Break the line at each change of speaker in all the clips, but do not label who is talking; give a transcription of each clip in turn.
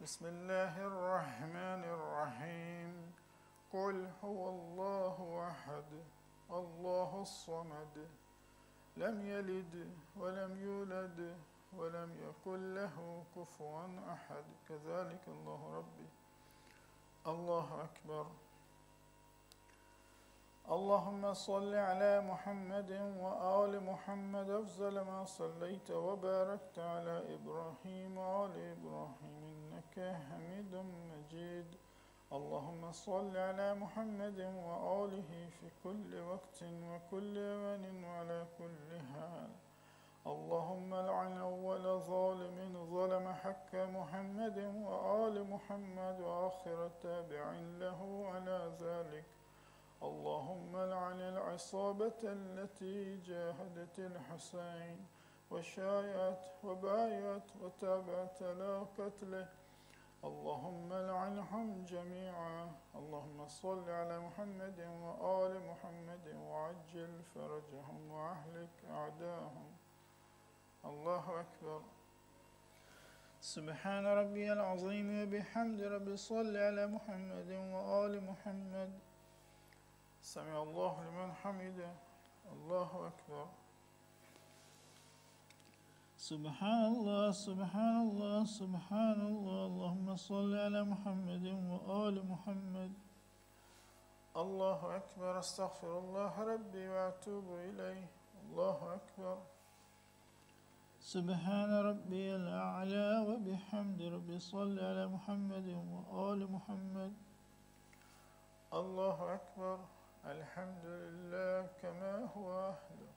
بسم الله الرحمن الرحيم قل هو الله أحد الله الصمد لم يلد ولم يولد ولم يكن له كفوا أحد كذلك الله ربي الله أكبر اللهم صل على محمد وآل محمد أفضل ما صليت وباركت على إبراهيم وآل إبراهيم إنك حميد مجيد اللهم صل على محمد وآله في كل وقت وكل آن وعلى كل حال اللهم لعن أول ظالم ظلم حق محمد وآل محمد وآخر تابع له على ذلك اللهم لعن العصابة التي جاهدت الحسين وشايعت وبايعت وتابعت على قتله اللهم لعنهم جميعا اللهم صل على محمد وآل محمد وعجل فرجهم وأهلك أعداءهم الله أكبر سبحان ربي العظيم وبحمد ربي صل على محمد وآل محمد سمع الله لمن حمده الله أكبر سبحان الله سبحان الله سبحان الله اللهم صل على محمد وآل محمد الله أكبر استغفر الله ربي وأتوب إليه الله أكبر سبحان ربي الأعلى وبحمد ربي صل على محمد وآل محمد الله أكبر الحمد لله كما هو أهله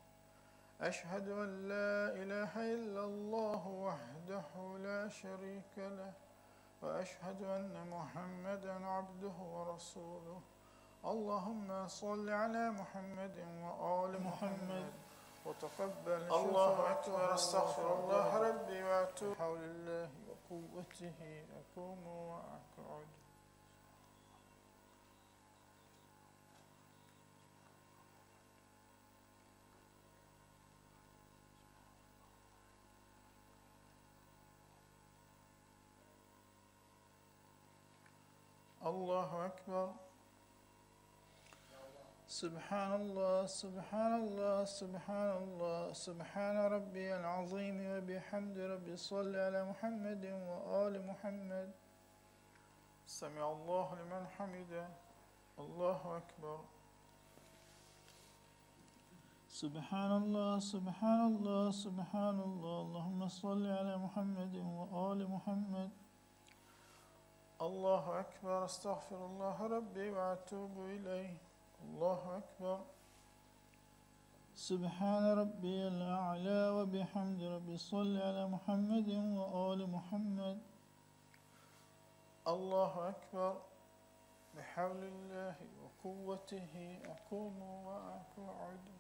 أشهد أن لا إله إلا الله وحده لا شريك له وأشهد أن محمدا عبده ورسوله اللهم صل على محمد وآل محمد وتقبل الله أكبر استغفر الله ربي وأتوب حول الله وقوته أقوم وأقعد الله أكبر سبحان الله سبحان الله سبحان الله سبحان ربي العظيم وبحمد ربي صل على محمد وآل محمد سمع الله لمن حمده الله أكبر سبحان الله سبحان الله سبحان الله اللهم صل على محمد وآل محمد الله أكبر استغفر الله ربي وأتوب إليه الله أكبر سبحان ربي الأعلى وبحمد ربي صل على محمد وآل محمد الله أكبر بحول الله وقوته أقوم وأقعد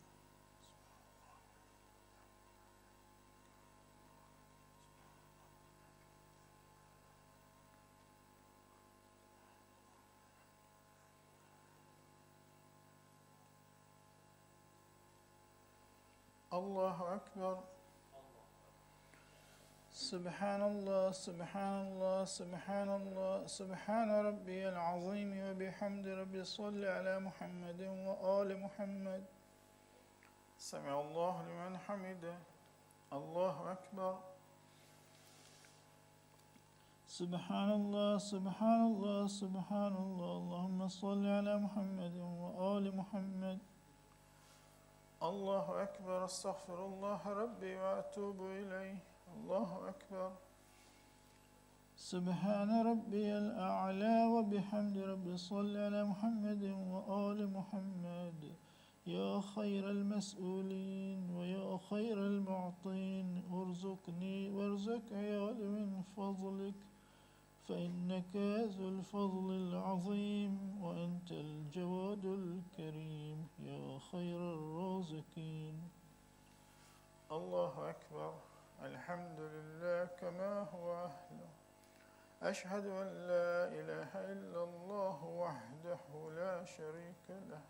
الله أكبر سبحان الله سبحان الله سبحان الله سبحان ربي العظيم وبحمد ربي صل على محمد وآل محمد سمع الله لمن حمده الله أكبر سبحان الله سبحان الله سبحان الله اللهم صل على محمد وآل محمد الله أكبر استغفر الله ربي وأتوب إليه الله أكبر سبحان ربي الأعلى وبحمد ربي صل على محمد وآل محمد يا خير المسؤولين ويا خير المعطين ارزقني وارزق عيالي من فضلك فإنك ذو الفضل العظيم وأنت الجواد الكريم يا خير الرازقين الله أكبر الحمد لله كما هو أهله أشهد أن لا إله إلا الله وحده لا شريك له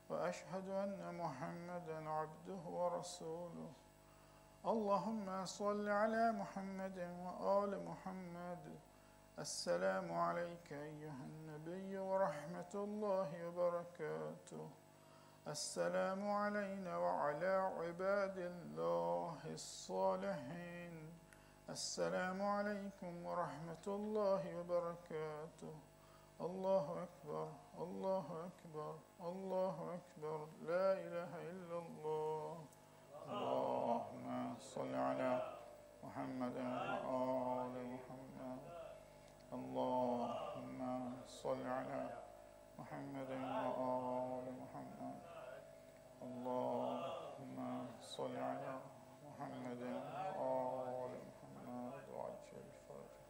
وأشهد أن محمدا عبده ورسوله اللهم صل على محمد وآل محمد السلام عليك أيها النبي ورحمة الله وبركاته. السلام علينا وعلى عباد الله الصالحين. السلام عليكم ورحمة الله وبركاته. الله أكبر الله أكبر الله أكبر، لا إله إلا الله. اللهم صل على محمد وآل محمد. اللهم صل على محمد وآل محمد. اللهم صل على محمد وآل محمد وعجل فرجه.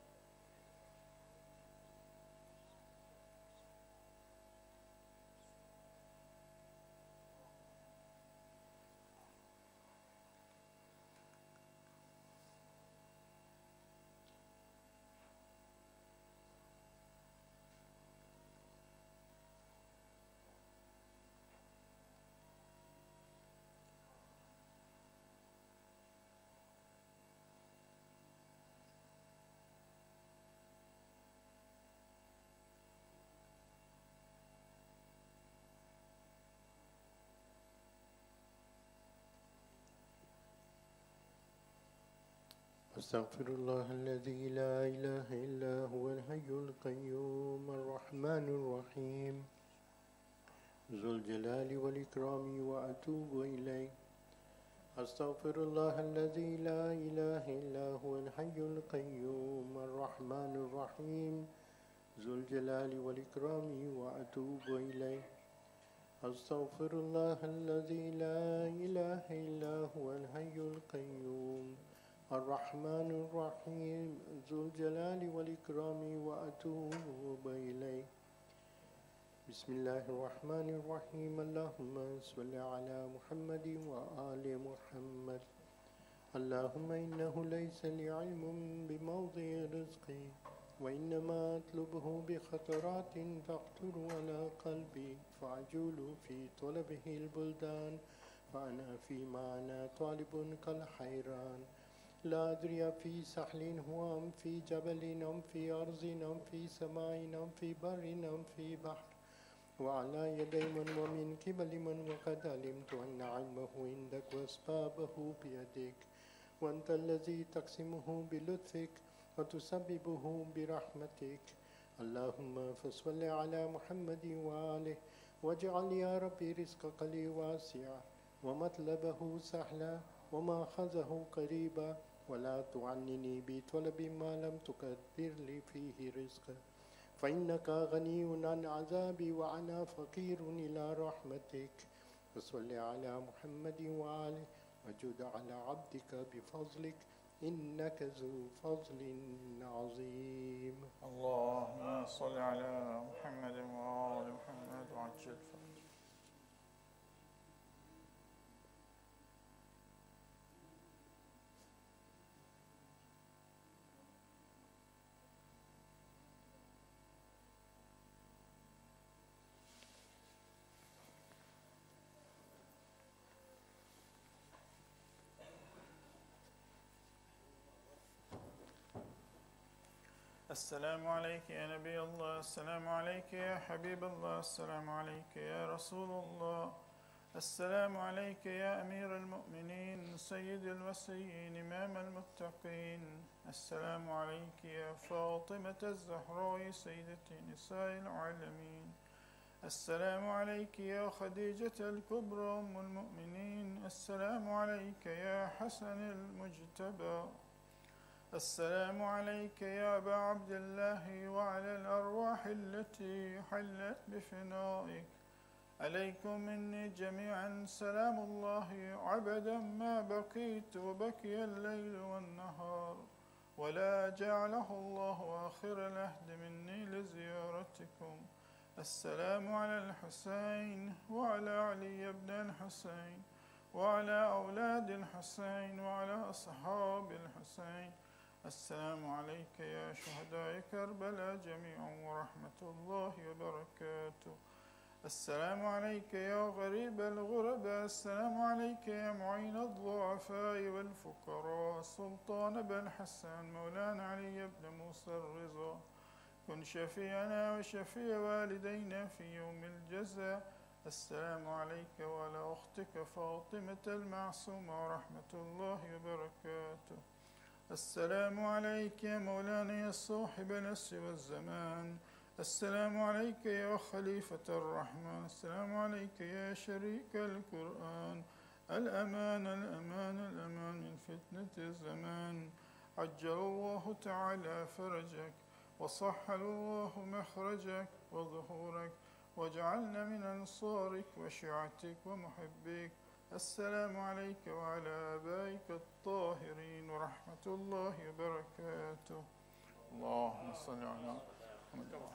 أستغفر الله الذي لا إله إلا هو الحي القيوم الرحمن الرحيم ذو الجلال والإكرام وأتوب إليه. أستغفر الله الذي لا إله إلا هو الحي القيوم الرحمن الرحيم ذو الجلال والإكرام وأتوب إليه. أستغفر الله الذي لا إله إلا هو الحي القيوم الرحمن الرحيم ذو الجلال والإكرام وأتوب إليه. بسم الله الرحمن الرحيم. اللهم صل على محمد وآل محمد. اللهم إنه ليس لي علم بموضع رزقي، وإنما أطلبه بخطرات تخطر على قلبي، فأجول في طلبه البلدان، فأنا في معنى طالب كالحيران، لا أدري في سحل هو أم في جبل أم في أرض أم في سماء أم في بر أم في بحر، وعلى يدي من ومن قبل من، وقد علمت أن علمه عندك وأسبابه بيدك، وأنت الذي تقسمه بلطفك وتسببه برحمتك. اللهم فصل على محمد وآله، واجعل يا ربي رزقك لي واسعا، ومطلبه سهلا، ومأخذه قريبا، ولا تعنني بطلب ما لم تقدر لي فيه رزقا، فإنك غني عن عذابي وأنا فقير إلى رحمتك. وصل على محمد وآله، وجد على عبدك بفضلك، إنك ذو فضل عظيم.
اللهم صل على محمد وآل محمد وعجل فرجه. السلام عليك يا نبي الله. السلام عليك يا حبيب الله. السلام عليك يا رسول الله. السلام عليك يا أمير المؤمنين سيد الوصيين إمام المتقين. السلام عليك يا فاطمة الزهراء سيدة نساء العالمين. السلام عليك يا خديجة الكبرى أم المؤمنين. السلام عليك يا حسن المجتبى. السلام عليك يا أبا عبد الله وعلى الأرواح التي حلت بفنائك. عليكم مني جميعا سلام الله عبدا ما بقيت وبكي الليل والنهار، ولا جعله الله آخر العهد مني لزيارتكم. السلام على الحسين وعلى علي بن الحسين وعلى أولاد الحسين وعلى أصحاب الحسين. السلام عليك يا شهداء كربلاء جميعا ورحمة الله وبركاته. السلام عليك يا غريب الغرباء. السلام عليك يا معين الضعفاء والفقراء. السلطان بن حسن مولانا علي بن موسى الرضا. كن شفيعنا وشفيع والدينا في يوم الجزاء. السلام عليك وعلى أختك فاطمة المعصومة ورحمة الله وبركاته. السلام عليك يا مولانا يا صاحب العصر والزمان. السلام عليك يا خليفة الرحمن. السلام عليك يا شريك القرآن. الأمان الأمان الأمان من فتنة الزمان. عجل الله تعالى فرجك وصحل الله مخرجك وظهورك واجعلنا من أنصارك وشيعتك ومحبيك. السلام عليك وعلى آبائك الطاهرين ورحمة الله وبركاته. اللهم صل على محمد.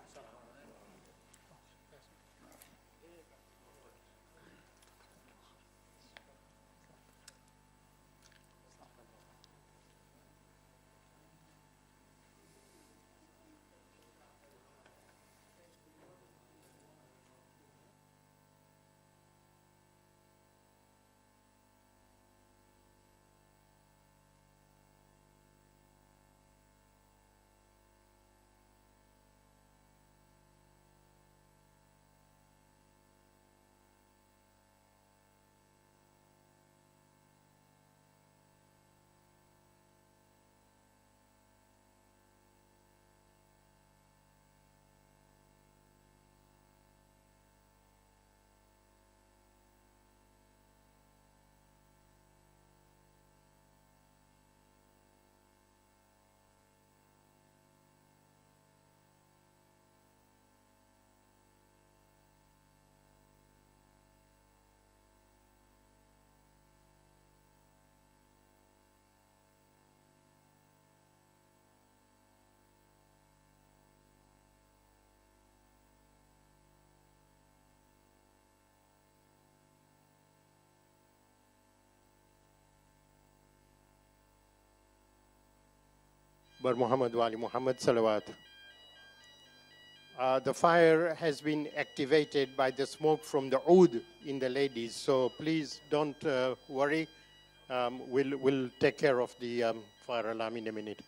Bar Muhammad wa Ali Muhammad Salawat. The fire has been activated by the smoke from the oud in the ladies, so please don't worry. We'll take care of the fire alarm in a minute.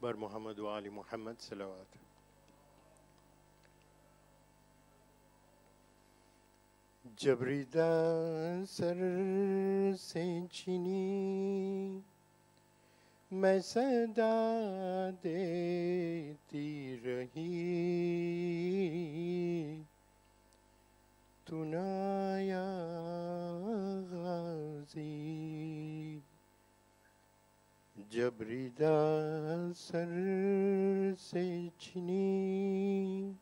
بر محمد و آل محمد صلوات. جب ردا سر سے چھنی میں صدا دیتی رہی تو نہ آیا غازی. جب ردا سر سے چھنی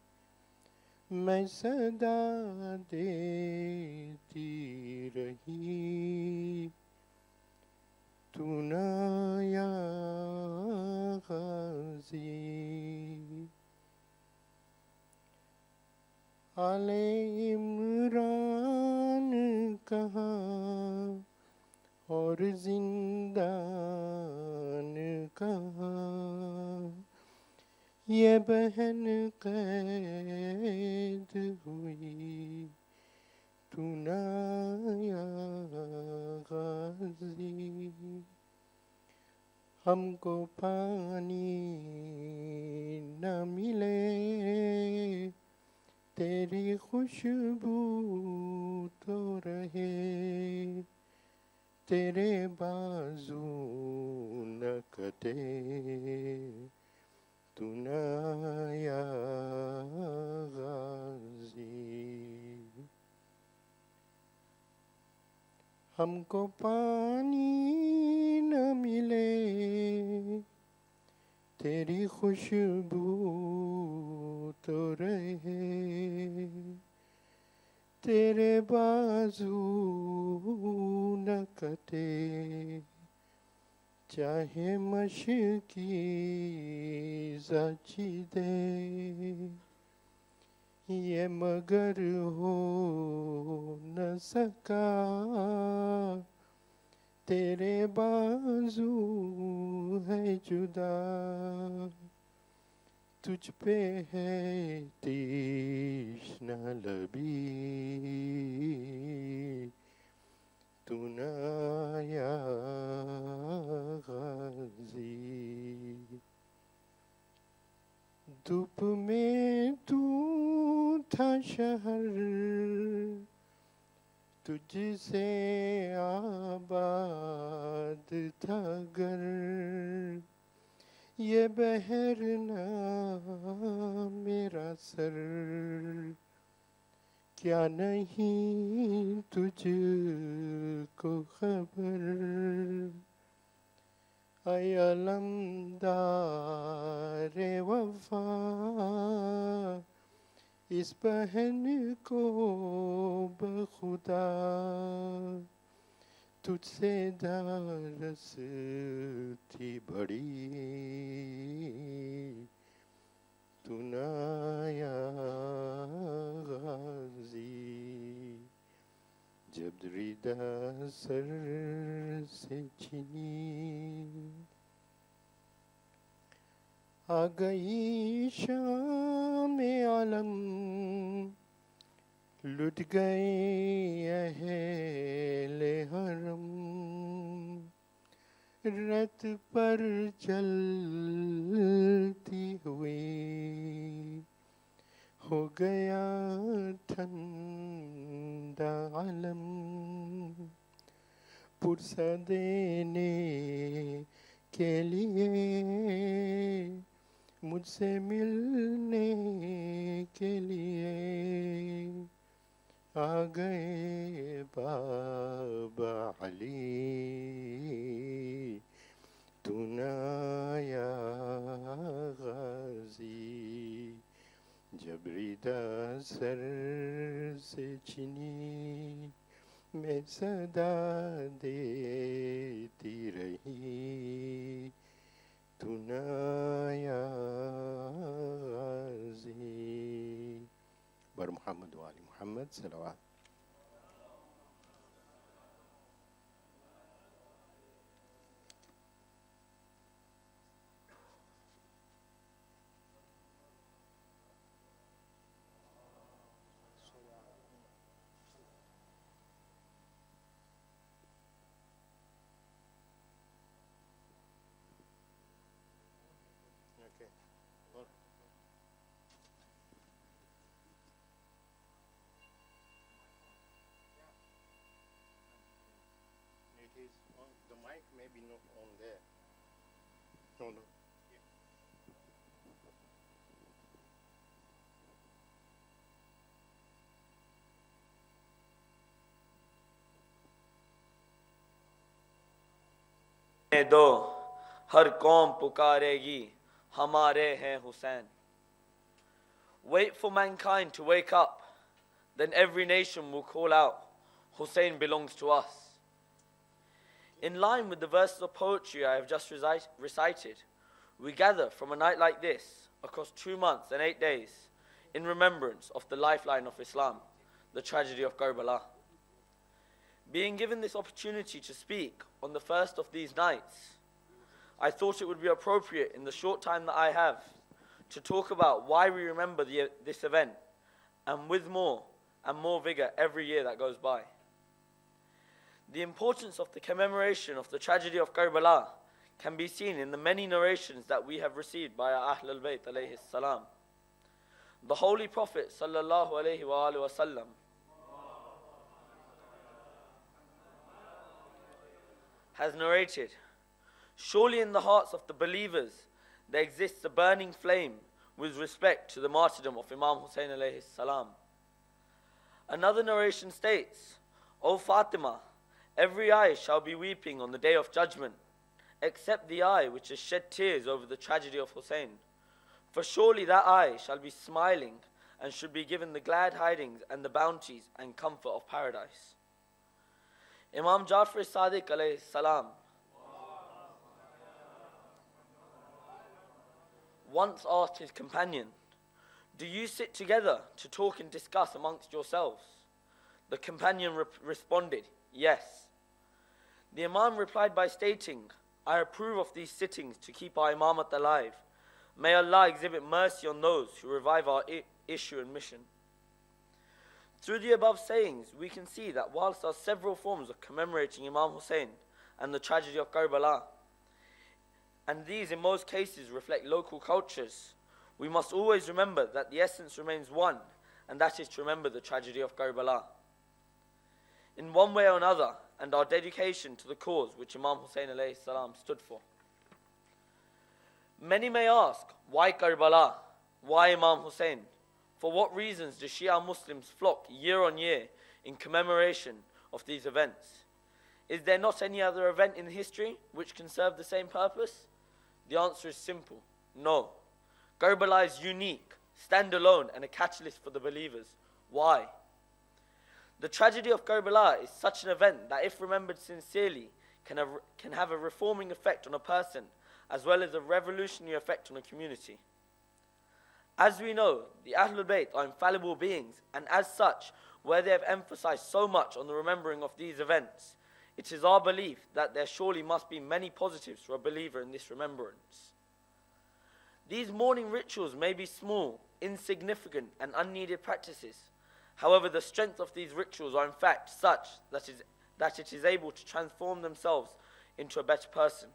میں صدا دیتی رہی تو نہ آیا غازی. آل عمران کہاں اور زندان کہاں یہ بہن قید ہوئی تو نہ آیا غازی. ہم کو پانی نہ ملے تیری خوشبو تو رہے تیرے بازو نہ کٹے تو نہ آیا غازی. ہم کو پانی نہ ملے تیری خوشبو تو رہے تیرے بازو نہ کٹے چاہے مشکی زچی دے یہ مگر ہو نہ سکا تیرے بازو ہے جدا تجھ پہ ہے تیشنہ لبی تو نہ آیا غازی. دھوپ میں تو تھا شہر تجھ سے آباد تھا گر یہ بحر نہ میرا سر کیا نہیں تجھ کو خبر اے علمدار وفا اس بہن کو بخدا تجھ سے دارس تھی بڑی تو نہ آیا غازی. جب ردا سر سے چھنی آ گئی شام عالم لٹ گئے اہل حرم رت پر چلتی ہوئی ہو گیا ٹھنڈا علم پرسہ دینے کے لیے مجھ سے ملنے کے لیے آ گئے بابا علی تو نہ آیا غازی. جب ردا سر سے چھنی میں صدا دیتی رہی تو نہ آیا غازی. بر محمد و آل محمد صلوات.
दो हर कौम पुकारेगी हमारे हैं Hussain. Wait for mankind to wake up, then every nation will call out, Hussein belongs to us. In line with the verses of poetry I have just recited, we gather from a night like this across 2 months and 8 days in remembrance of the lifeline of Islam, the tragedy of Karbala. Being given this opportunity to speak on the first of these nights, I thought it would be appropriate in the short time that I have to talk about why we remember this event, and with more and more vigor every year that goes by. The importance of the commemoration of the tragedy of Karbala can be seen in the many narrations that we have received by our Ahlul Bayt alayhi salam. The Holy Prophet sallallahu alayhi wa sallam has narrated, surely in the hearts of the believers there exists a burning flame with respect to the martyrdom of Imam Hussain alayhi salam. Another narration states, O Fatima, every eye shall be weeping on the day of judgment, except the eye which has shed tears over the tragedy of Hussain. For surely that eye shall be smiling and should be given the glad tidings and the bounties and comfort of paradise. Imam Jafar Sadiq alayhi salam once asked his companion, do you sit together to talk and discuss amongst yourselves? The companion responded, yes. The Imam replied by stating, I approve of these sittings to keep our Imamat alive. May Allah exhibit mercy on those who revive our issue and mission. Through the above sayings, we can see that whilst there are several forms of commemorating Imam Hussain and the tragedy of Karbala, and these in most cases reflect local cultures, we must always remember that the essence remains one, and that is to remember the tragedy of Karbala. In one way or another, and our dedication to the cause which Imam Hussain alayhi salam stood for. Many may ask, why Karbala? Why Imam Hussain? For what reasons do Shia Muslims flock year on year in commemoration of these events? Is there not any other event in history which can serve the same purpose? The answer is simple, no. Karbala is unique, standalone, and a catalyst for the believers. Why? The tragedy of Karbala is such an event that if remembered sincerely, can have a reforming effect on a person, as well as a revolutionary effect on a community. As we know, the Ahlul Bayt are infallible beings, and as such, where they have emphasized so much on the remembering of these events, it is our belief that there surely must be many positives for a believer in this remembrance. These mourning rituals may be small, insignificant, and unneeded practices. However, the strength of these rituals are in fact such that it is able to transform themselves into a better person.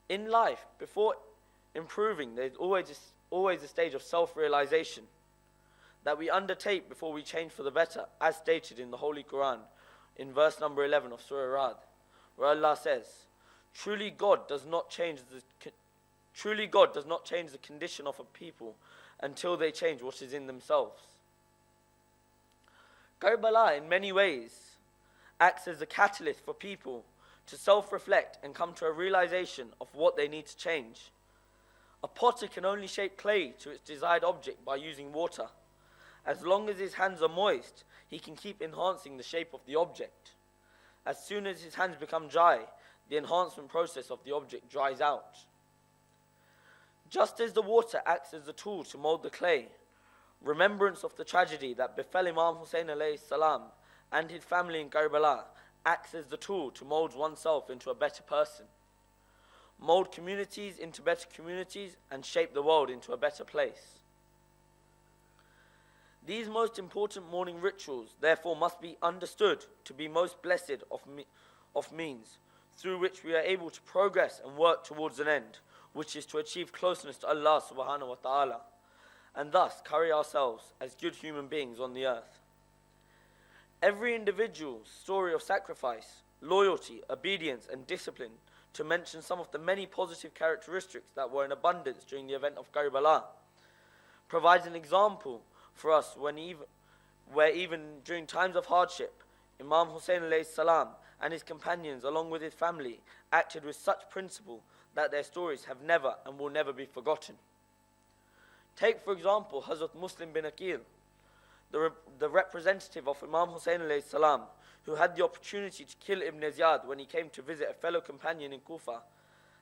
In life, before improving, there is always a stage of self-realization that we undertake before we change for the better, as stated in the Holy Quran, in verse number 11 of Surah Ra'd, where Allah says, Truly God does not change the condition of a people until they change what is in themselves. Karbala, in many ways, acts as a catalyst for people to self-reflect and come to a realization of what they need to change. A potter can only shape clay to its desired object by using water. As long as his hands are moist, he can keep enhancing the shape of the object. As soon as his hands become dry, the enhancement process of the object dries out. Just as the water acts as the tool to mold the clay, remembrance of the tragedy that befell Imam Hussain alayhi salam and his family in Karbala acts as the tool to mold oneself into a better person, mold communities into better communities, and shape the world into a better place. These most important mourning rituals therefore must be understood to be most blessed of means through which we are able to progress and work towards an end, which is to achieve closeness to Allah subhanahu wa ta'ala, and thus carry ourselves as good human beings on the earth. Every individual's story of sacrifice, loyalty, obedience, and discipline, to mention some of the many positive characteristics that were in abundance during the event of Karbala, provides an example for us where even during times of hardship, Imam Hussain alayhi salam and his companions, along with his family, acted with such principle that their stories have never and will never be forgotten. Take, for example, Hazrat Muslim bin Aqil, the representative of Imam Hussain alayhi salam, who had the opportunity to kill Ibn Ziyad when he came to visit a fellow companion in Kufa,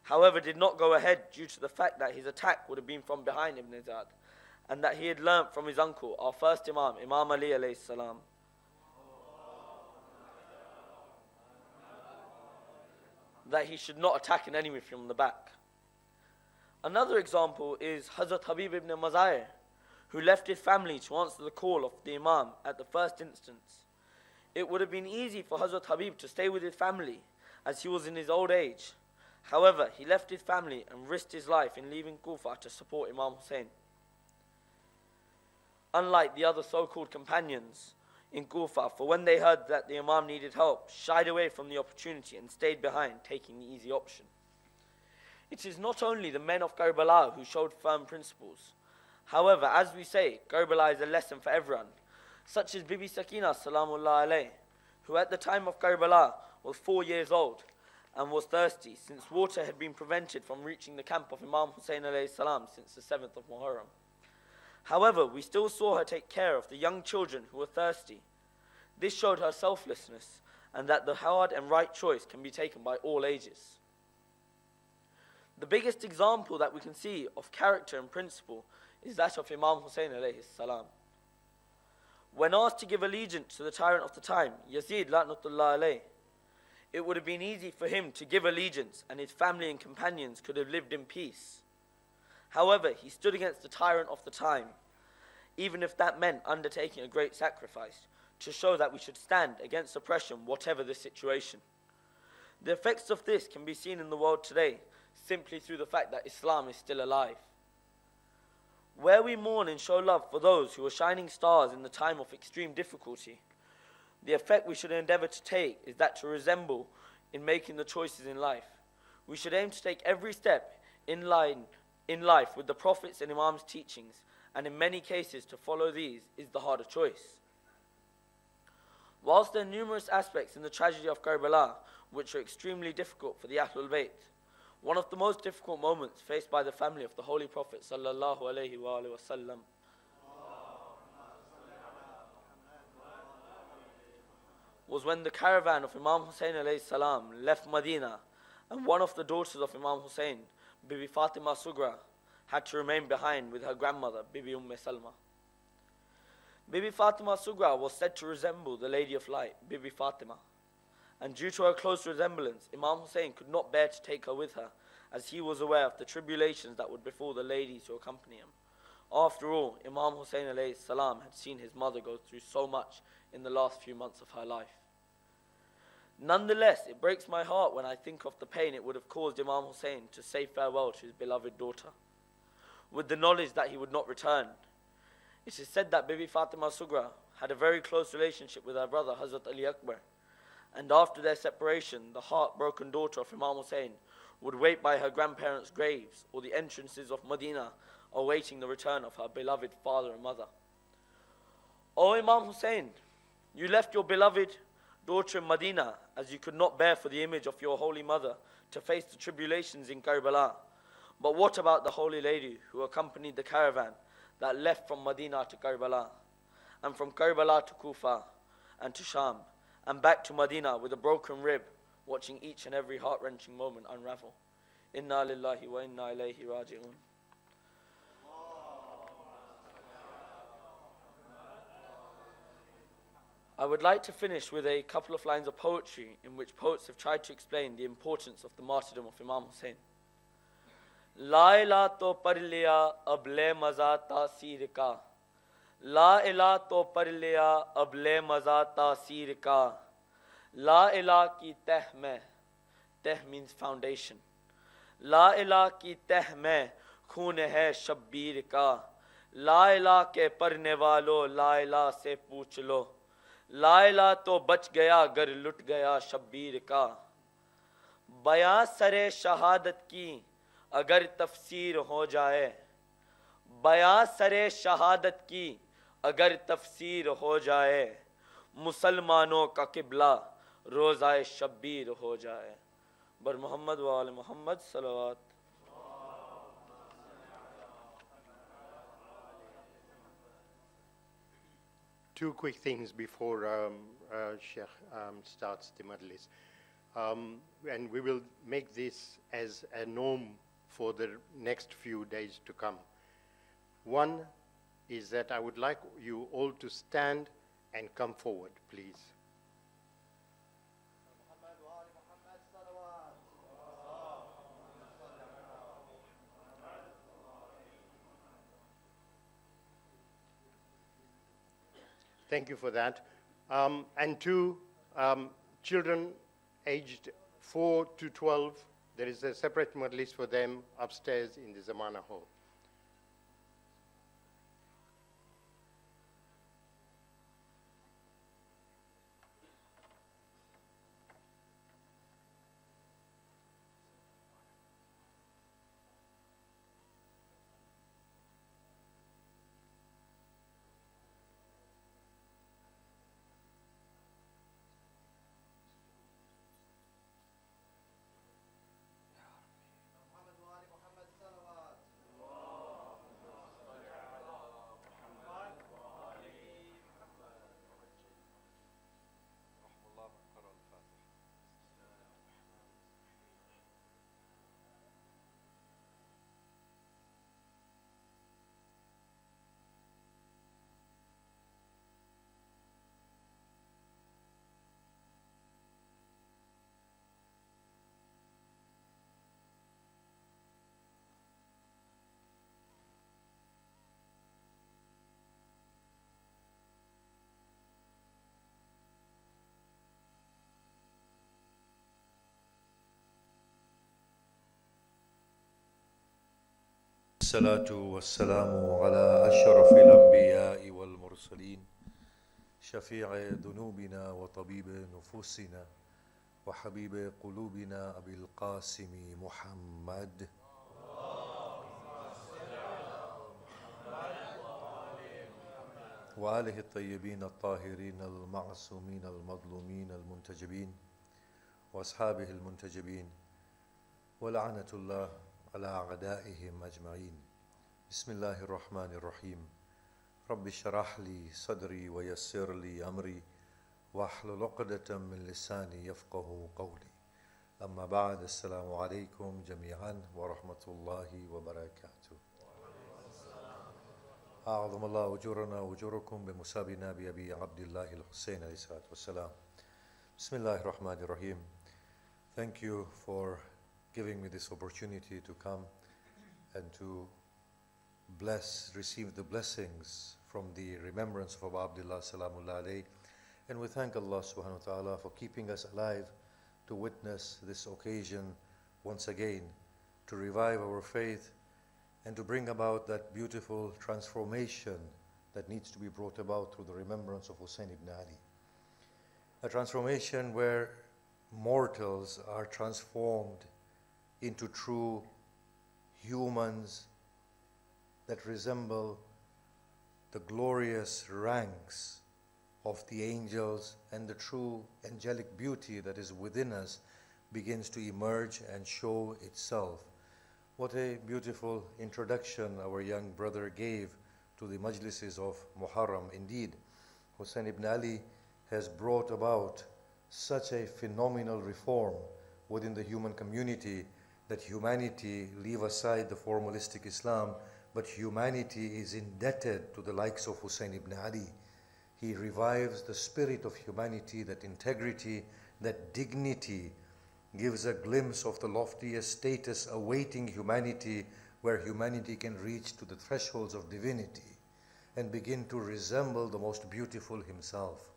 however did not go ahead due to the fact that his attack would have been from behind Ibn Ziyad, and that he had learnt from his uncle, our first Imam, Imam Ali alayhi salam, that he should not attack an enemy from the back. Another example is Hazrat Habib ibn Mazahir, who left his family to answer the call of the Imam at the first instance. It would have been easy for Hazrat Habib to stay with his family as he was in his old age. However, he left his family and risked his life in leaving Kufa to support Imam Hussain. Unlike the other so-called companions in Kufa, for when they heard that the Imam needed help, shied away from the opportunity and stayed behind, taking the easy option. It is not only the men of Karbala who showed firm principles. However, as we say, Karbala is a lesson for everyone, such as Bibi Sakina salamullah alayh, who at the time of Karbala was 4 years old and was thirsty, since water had been prevented from reaching the camp of Imam Hussain alayhi salam since the 7th of Muharram. However, we still saw her take care of the young children who were thirsty. This showed her selflessness and that the hard and right choice can be taken by all ages. The biggest example that we can see of character and principle is that of Imam Hussain alayhi salam. When asked to give allegiance to the tyrant of the time, Yazid la'natullah alayh, it would have been easy for him to give allegiance and his family and companions could have lived in peace. However, he stood against the tyrant of the time, even if that meant undertaking a great sacrifice, to show that we should stand against oppression, whatever the situation. The effects of this can be seen in the world today, simply through the fact that Islam is still alive. Where we mourn and show love for those who are shining stars in the time of extreme difficulty, the effect we should endeavor to take is that to resemble in making the choices in life. We should aim to take every step in life with the Prophets and Imam's teachings, and in many cases to follow these is the harder choice. Whilst there are numerous aspects in the tragedy of Karbala which are extremely difficult for the Ahlul Bayt, one of the most difficult moments faced by the family of the Holy Prophet sallallahu alaihi wasallam was when the caravan of Imam Hussain alayhi salam left Medina, and one of the daughters of Imam Hussain, Bibi Fatima Sugra, had to remain behind with her grandmother, Bibi Salma. Bibi Fatima Sugra was said to resemble the Lady of Light, Bibi Fatima, and due to her close resemblance, Imam Hussain could not bear to take her with her, as he was aware of the tribulations that would befall the ladies who accompany him. After all, Imam Hussain alayhi salam had seen his mother go through so much in the last few months of her life. Nonetheless, it breaks my heart when I think of the pain it would have caused Imam Hussain to say farewell to his beloved daughter, with the knowledge that he would not return. It is said that Bibi Fatima Sugra had a very close relationship with her brother Hazrat Ali Akbar, and after their separation, the heartbroken daughter of Imam Hussain would wait by her grandparents' graves or the entrances of Medina, awaiting the return of her beloved father and mother. O Imam Hussain, you left your beloved daughter in Medina as you could not bear for the image of your holy mother to face the tribulations in Karbala. But what about the holy lady who accompanied the caravan that left from Medina to Karbala, and from Karbala to Kufa and to Sham, and back to Medina with a broken rib, watching each and every heart-wrenching moment unravel? Inna lillahi wa inna ilayhi raji'un. I would like to finish with a couple of lines of poetry in which poets have tried to explain the importance of the martyrdom of Imam Hussain. La ilaha to par liya ab le maza taasir ka, La ilaha to par liya ab le maza taasir ka, La ilaha ki teh mein, teh means foundation, La ilaha ki teh mein khoon hai shabbir ka, La ilaha ke parne walo, La ilaha se pooch lo, La ilaha to bach gaya gar lut gaya shabbir ka, bayan sare shahadat ki अगर तफसीर हो जाए, बयां सरे शहादत की अगर तफसीर हो जाए, मुसलमानों का किबला रोज़ाए शब्बीर हो जाए। बर मोहम्मद व आले Mohammad सलवात।
Two quick things before Sheikh starts the majlis. And we will make this as a norm for the next few days to come. One is that I would like you all to stand and come forward, please. Thank you for that. And two, children aged 4 to 12, there is a separate majlis for them upstairs in the Zamana Hall.
الصلاة والسلام على أشرف الأنبياء والمرسلين شفيع ذنوبنا وطبيب نفوسنا وحبيب قلوبنا أبي القاسم محمد وآله الطيبين الطاهرين المعصومين المظلومين المنتجبين وأصحابه المنتجبين ولعنة الله على أعدائهم أجمعين. بسم الله الرحمن الرحيم. رب اشرح لي صدري ويسر لي أمري واحلل عقدة من لساني يفقه قولي. أما بعد، السلام عليكم جميعا ورحمة الله وبركاته. أعظم الله أجورنا وأجوركم بمسابنا بأبي عبد الله الحسين عليه الصلاة والسلام. بسم الله الرحمن الرحيم. Thank you for giving me this opportunity to come and to receive the blessings from the remembrance of Abu Abdullah Salamullah alayhi. And we thank Allah subhanahu wa ta'ala for keeping us alive to witness this occasion once again, to revive our faith and to bring about that beautiful transformation that needs to be brought about through the remembrance of Hussain ibn Ali. A transformation where mortals are transformed into true humans that resemble the glorious ranks of the angels, and the true angelic beauty that is within us begins to emerge and show itself. What a beautiful introduction our young brother gave to the majlises of Muharram. Indeed, Hussain ibn Ali has brought about such a phenomenal reform within the human community that humanity, leave aside the formalistic Islam, but humanity is indebted to the likes of Hussain ibn Ali. He revives the spirit of humanity, that integrity, that dignity, gives a glimpse of the loftiest status awaiting humanity, where humanity can reach to the thresholds of divinity and begin to resemble the most beautiful himself.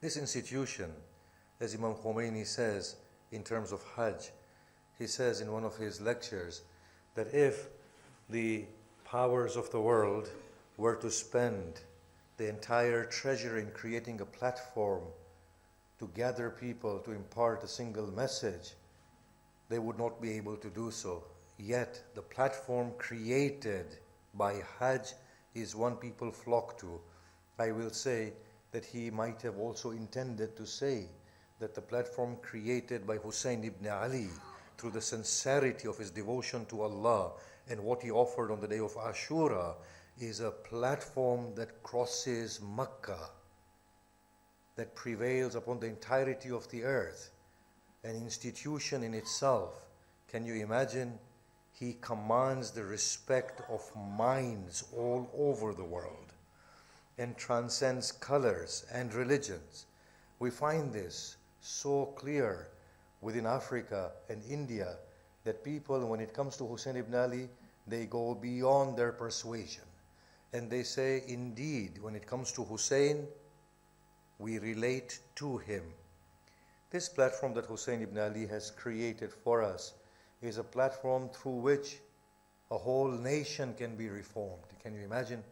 This institution, as Imam Khomeini says in terms of Hajj, he says in one of his lectures that if the powers of the world were to spend the entire treasure in creating a platform to gather people to impart a single message, they would not be able to do so. Yet the platform created by Hajj is one people flock to. I will say that he might have also intended to say that the platform created by Hussain ibn Ali through the sincerity of his devotion to Allah and what he offered on the day of Ashura is a platform that crosses Makkah, that prevails upon the entirety of the earth, an institution in itself. Can you imagine? He commands the respect of minds all over the world and transcends colors and religions. We find this so clear within Africa and India that people, when it comes to Hussain ibn Ali, they go beyond their persuasion. And they say, indeed, when it comes to Hussain, we relate to him. This platform that Hussain ibn Ali has created for us is a platform through which a whole nation can be reformed. Can you imagine?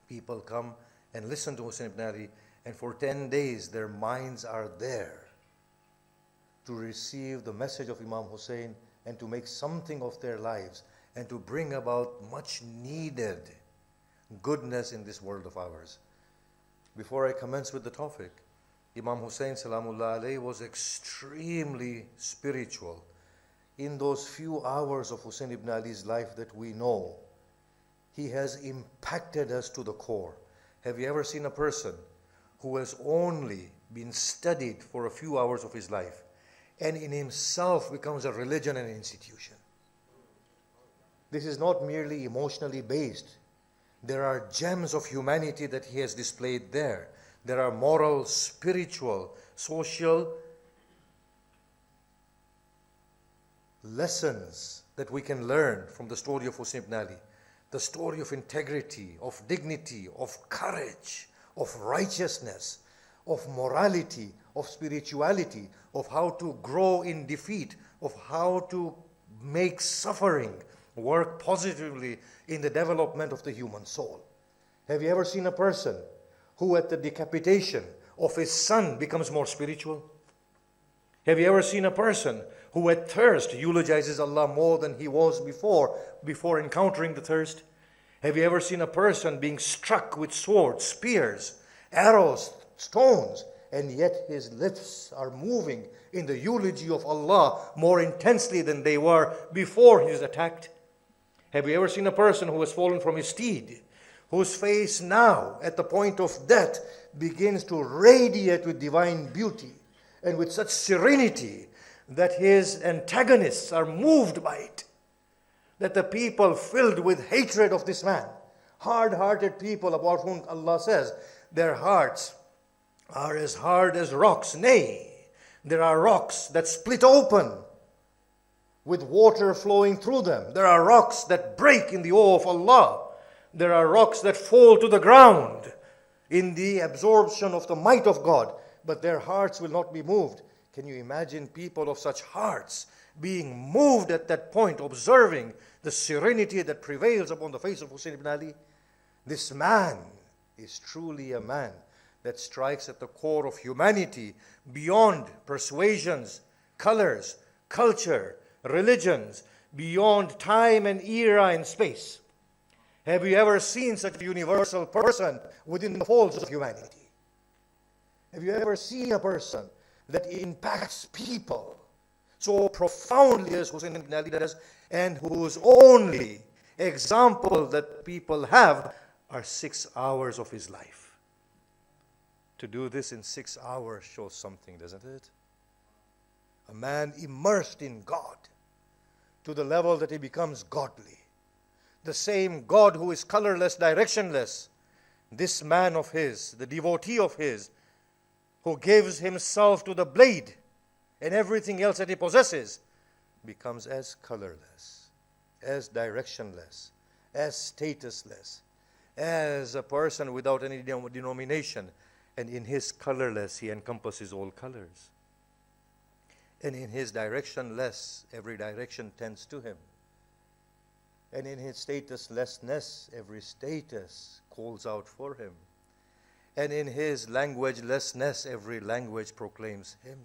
People come and listen to Hussain ibn Ali, and for 10 days their minds are there to receive the message of Imam Hussain and to make something of their lives and to bring about much needed goodness in this world of ours. Before I commence with the topic, Imam Hussain Salamullah alayhi was extremely spiritual. In those few hours of Hussain ibn Ali's life that we know, he has impacted us to the core. Have you ever seen a person who has only been studied for a few hours of his life and in himself becomes a religion and an institution? This is not merely emotionally based. There are gems of humanity that he has displayed there. There are moral, spiritual, social lessons that we can learn from the story of Hussain ibn Ali. The story of integrity, of dignity, of courage, of righteousness, of morality, of spirituality, of how to grow in defeat, of how to make suffering work positively in the development of the human soul. Have you ever seen a person who at the decapitation of his son becomes more spiritual? Have you ever seen a person who at thirst eulogizes Allah more than he was before encountering the thirst? Have you ever seen a person being struck with swords, spears, arrows, stones, and yet his lips are moving in the eulogy of Allah more intensely than they were before he was attacked? Have you ever seen a person who has fallen from his steed, whose face now, at the point of death, begins to radiate with divine beauty and with such serenity that his antagonists are moved by it? That the people filled with hatred of this man, hard-hearted people about whom Allah says, their hearts are as hard as rocks. Nay, there are rocks that split open with water flowing through them. There are rocks that break in the awe of Allah. There are rocks that fall to the ground in the absorption of the might of God, but their hearts will not be moved. Can you imagine people of such hearts being moved at that point, observing the serenity that prevails upon the face of Hussain ibn Ali? This man is truly a man that strikes at the core of humanity beyond persuasions, colors, culture, religions, beyond time and era and space. Have you ever seen such a universal person within the folds of humanity? Have you ever seen a person that impacts people so profoundly as Hussain ibn Ali does, and whose only example that people have are 6 hours of his life? To do this in 6 hours shows something, doesn't it? A man immersed in God to the level that he becomes godly. The same God who is colorless, directionless, this man of his, the devotee of his, who gives himself to the blade and everything else that he possesses, becomes as colorless, as directionless, as statusless, as a person without any denomination. And in his colorless, he encompasses all colors. And in his directionless, every direction tends to him. And in his statuslessness, every status calls out for him. And in his languagelessness, every language proclaims him.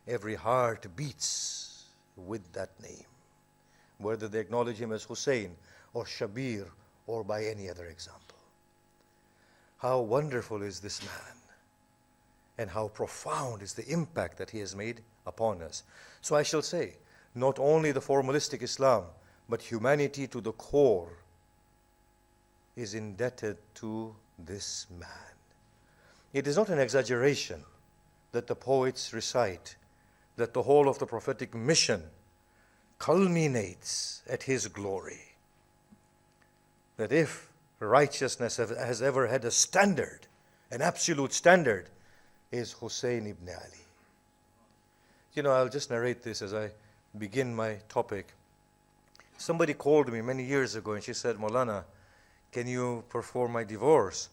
Every heart beats with that name, whether they acknowledge him as Hussain or Shabir or by any other example. How wonderful is this man? and how profound is the impact that he has made upon us. So I shall say, not only the formalistic Islam, but humanity to the core is indebted to this man. It is not an exaggeration that the poets recite that the whole of the prophetic mission culminates at his glory. That if righteousness has ever had a standard, an absolute standard, is Hussain ibn Ali. You know, I'll just narrate this as I begin my topic. Somebody called me many years ago and she said, Maulana, can you perform my divorce?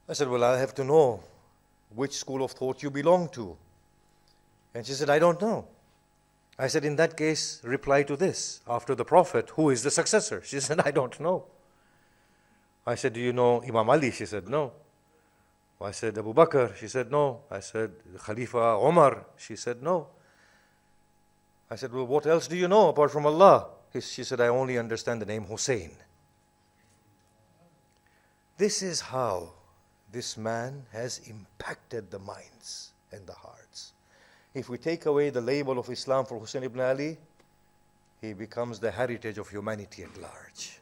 I said, well, I have to know which school of thought you belong to. And she said, I don't know. I said, in that case, reply to this. After the Prophet, who is the successor? She said, I don't know. I said, do you know Imam Ali? She said, no. I said, Abu Bakr? She said, no. I said, Khalifa Omar? She said, no. I said, well, what else do you know apart from Allah? She said, I only understand the name Hussain. This is how this man has impacted the minds and the hearts. If we take away the label of Islam for Hussain ibn Ali, he becomes the heritage of humanity at large.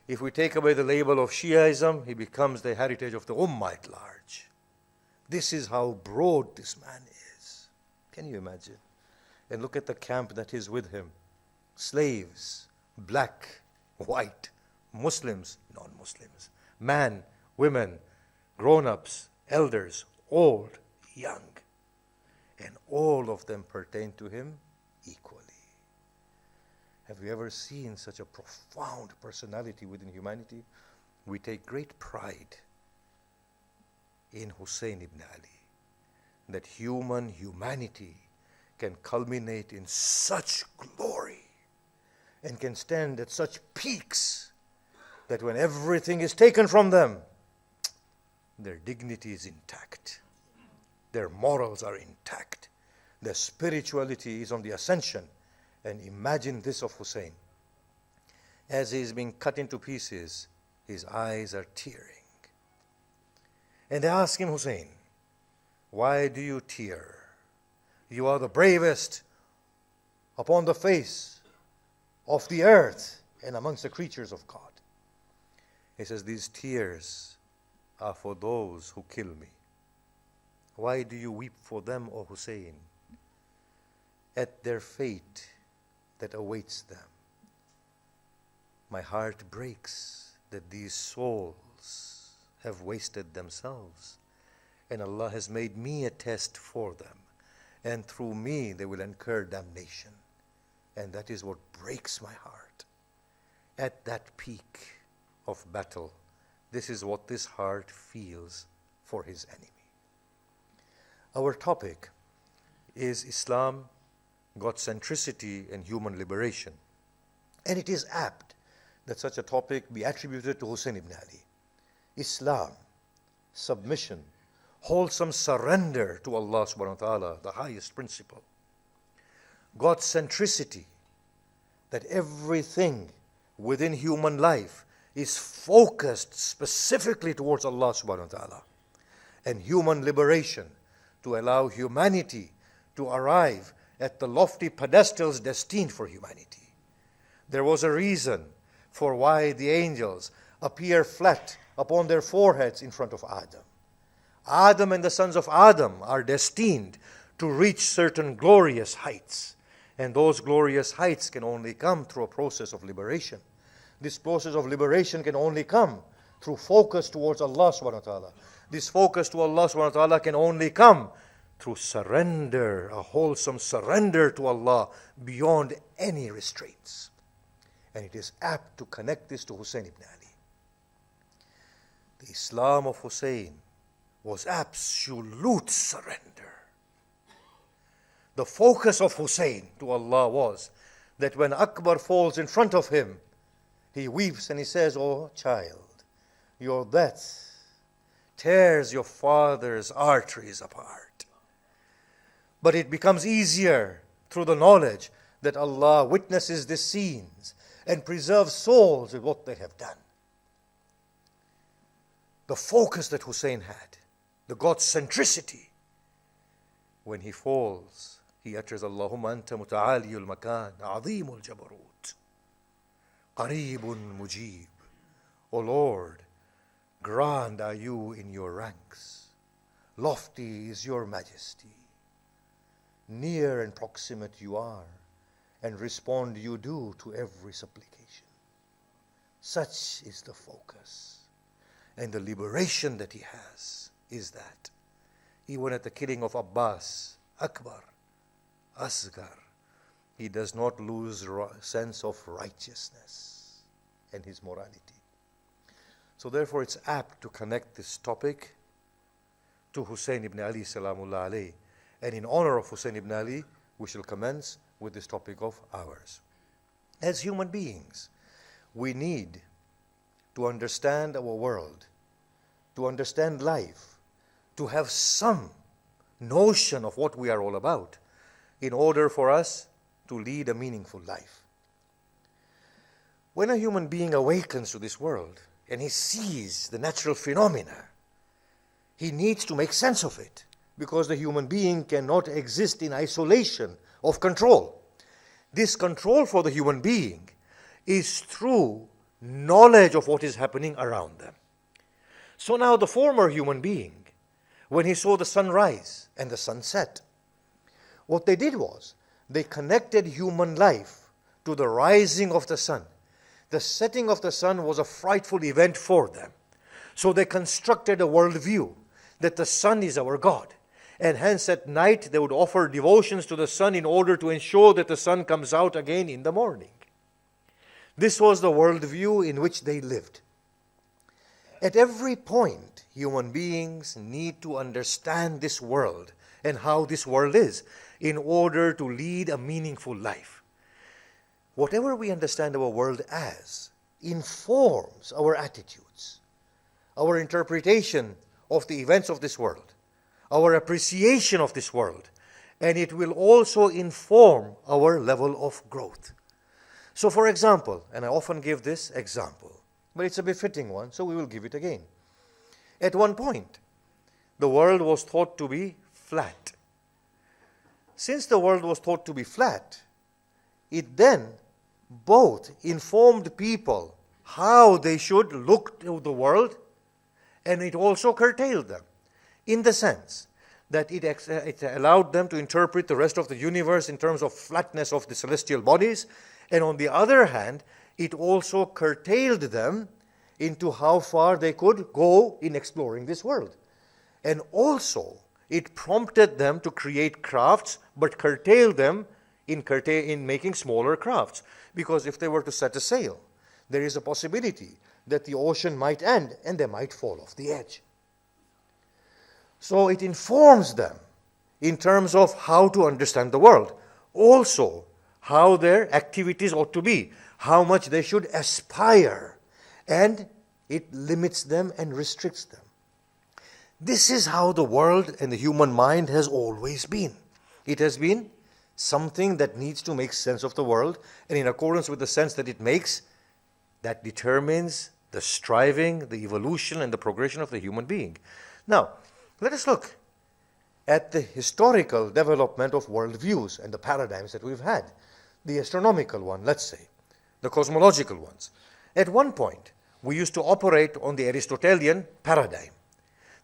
If we take away the label of Shiaism, he becomes the heritage of the Ummah at large. This is how broad this man is. Can you imagine? And look at the camp that is with him. Slaves, black, white, Muslims, non-Muslims, man, women, grown-ups, elders, old, young. And all of them pertain to him equally. Have you ever seen such a profound personality within humanity? We take great pride in Hussain ibn Ali, that humanity can culminate in such glory and can stand at such peaks that when everything is taken from them, their dignity is intact. Their morals are intact. Their spirituality is on the ascension. And imagine this of Hussain. As he is being cut into pieces, his eyes are tearing. And they ask him, Hussain, why do you tear? You are the bravest upon the face of the earth and amongst the creatures of God. He says, these tears are for those who kill me. Why do you weep for them, O Hussain? At their fate that awaits them. My heart breaks that these souls have wasted themselves, and Allah has made me a test for them, and through me they will incur damnation. And that is what breaks my heart. At that peak of battle, this is what this heart feels for his enemy. Our topic is Islam, God's centricity and human liberation. And it is apt that such a topic be attributed to Hussain ibn Ali. Islam, submission, wholesome surrender to Allah subhanahu wa ta'ala, the highest principle. God's centricity, that everything within human life is focused specifically towards Allah subhanahu wa ta'ala. And human liberation, to allow humanity to arrive at the lofty pedestals destined for humanity. There was a reason for why the angels appear flat upon their foreheads in front of Adam. Adam and the sons of Adam are destined to reach certain glorious heights. And those glorious heights can only come through a process of liberation. This process of liberation can only come through focus towards Allah subhanahu wa ta'ala. This focus to Allah subhanahu wa ta'ala can only come through surrender, a wholesome surrender to Allah beyond any restraints. And it is apt to connect this to Hussain ibn Ali. The Islam of Hussain was absolute surrender. The focus of Hussain to Allah was that when Akbar falls in front of him, he weeps and he says, "Oh child, your death tears your father's arteries apart." But it becomes easier through the knowledge that Allah witnesses these scenes and preserves souls with what they have done. The focus that Hussain had, the God's centricity. When he falls, he utters, Allahumma anta muta'aliyul makan, azimul jabarut, qareebun mujib. O Lord, grand are you in your ranks, lofty is your majesty, near and proximate you are, and respond you do to every supplication. Such is the focus. And the liberation that he has is that even at the killing of Abbas, Akbar, Asghar, he does not lose sense of righteousness and his morality. So therefore it's apt to connect this topic to Hussain ibn Ali salamullah alayhi. And in honor of Hussain ibn Ali, we shall commence with this topic of ours. As human beings, we need to understand our world, to understand life, to have some notion of what we are all about in order for us to lead a meaningful life. When a human being awakens to this world and he sees the natural phenomena, he needs to make sense of it, because the human being cannot exist in isolation of control. This control for the human being is through knowledge of what is happening around them. So now the former human being, when he saw the sun rise and the sun set, what they did was they connected human life to the rising of the sun. The setting of the sun was a frightful event for them. So they constructed a worldview that the sun is our God. And hence at night they would offer devotions to the sun in order to ensure that the sun comes out again in the morning. This was the worldview in which they lived. At every point, human beings need to understand this world and how this world is in order to lead a meaningful life. Whatever we understand our world as informs our attitudes, our interpretation of the events of this world, our appreciation of this world, and it will also inform our level of growth. So for example, and I often give this example, but it's a befitting one, so we will give it again. At one point, the world was thought to be flat. Since the world was thought to be flat, it then both informed people how they should look to the world, and it also curtailed them, in the sense that it allowed them to interpret the rest of the universe in terms of flatness of the celestial bodies, and on the other hand, it also curtailed them into how far they could go in exploring this world. And also, it prompted them to create crafts, but curtailed them in making smaller crafts. Because if they were to set a sail, there is a possibility that the ocean might end and they might fall off the edge. So it informs them in terms of how to understand the world. Also, how their activities ought to be, how much they should aspire, and it limits them and restricts them. This is how the world and the human mind has always been. It has been something that needs to make sense of the world, and in accordance with the sense that it makes, that determines the striving, the evolution, and the progression of the human being. Now, let us look at the historical development of worldviews and the paradigms that we've had. The astronomical one, let's say, the cosmological ones. At one point, we used to operate on the Aristotelian paradigm,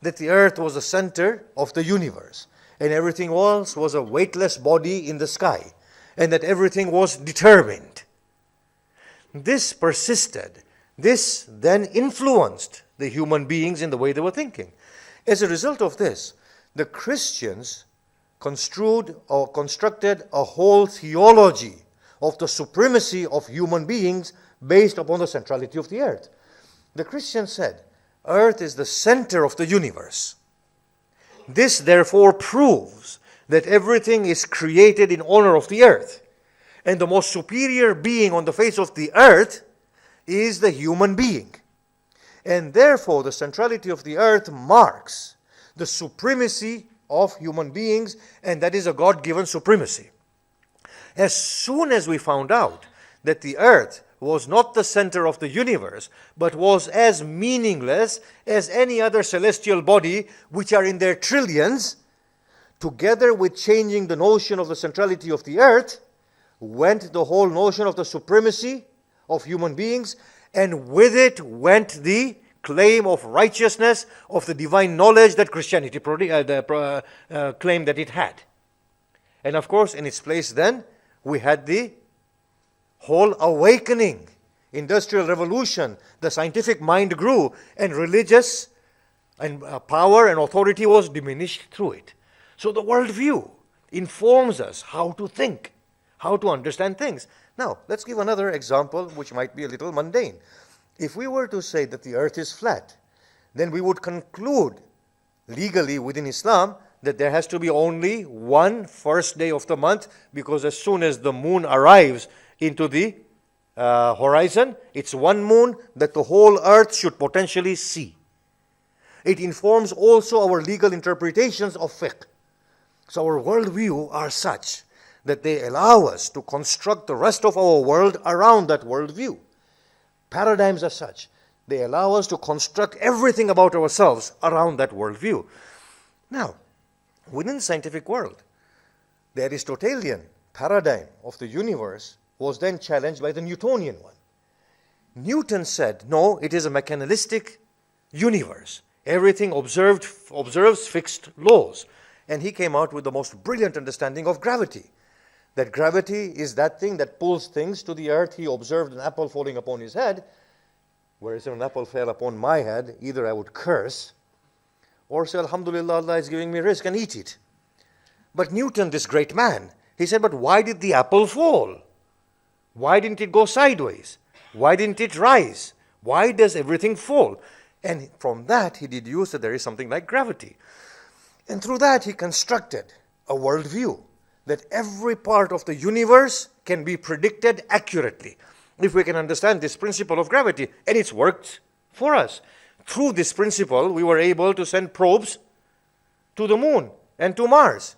that the earth was the center of the universe, and everything else was a weightless body in the sky, and that everything was determined. This persisted. This then influenced the human beings in the way they were thinking. As a result of this, the Christians construed or constructed a whole theology of the supremacy of human beings based upon the centrality of the earth. The Christians said, earth is the center of the universe. This therefore proves that everything is created in honor of the earth. And the most superior being on the face of the earth is the human being. And therefore the centrality of the earth marks the supremacy of human beings, and that is a God-given supremacy. As soon as we found out that the earth was not the center of the universe, but was as meaningless as any other celestial body, which are in their trillions, together with changing the notion of the centrality of the earth, went the whole notion of the supremacy of human beings, and with it went the claim of righteousness, of the divine knowledge that Christianity claimed that it had. And of course, in its place then, we had the whole awakening, industrial revolution, the scientific mind grew, and religious and power and authority was diminished through it. So the worldview informs us how to think, how to understand things. Now, let's give another example which might be a little mundane. If we were to say that the earth is flat, then we would conclude legally within Islam that there has to be only one first day of the month, because as soon as the moon arrives into the horizon, it's one moon that the whole earth should potentially see. It informs also our legal interpretations of fiqh. So our worldview are such that they allow us to construct the rest of our world around that worldview. Paradigms are such. They allow us to construct everything about ourselves around that worldview. Now, within the scientific world, the Aristotelian paradigm of the universe was then challenged by the Newtonian one. Newton said, no, it is a mechanistic universe. Everything observes fixed laws. And he came out with the most brilliant understanding of gravity. That gravity is that thing that pulls things to the earth. He observed an apple falling upon his head, whereas if an apple fell upon my head, either I would curse or say, Alhamdulillah, Allah is giving me rizq, and eat it. But Newton, this great man, he said, but why did the apple fall? Why didn't it go sideways? Why didn't it rise? Why does everything fall? And from that, he deduced that there is something like gravity. And through that, he constructed a worldview that every part of the universe can be predicted accurately. If we can understand this principle of gravity, and it's worked for us. Through this principle, we were able to send probes to the moon and to Mars.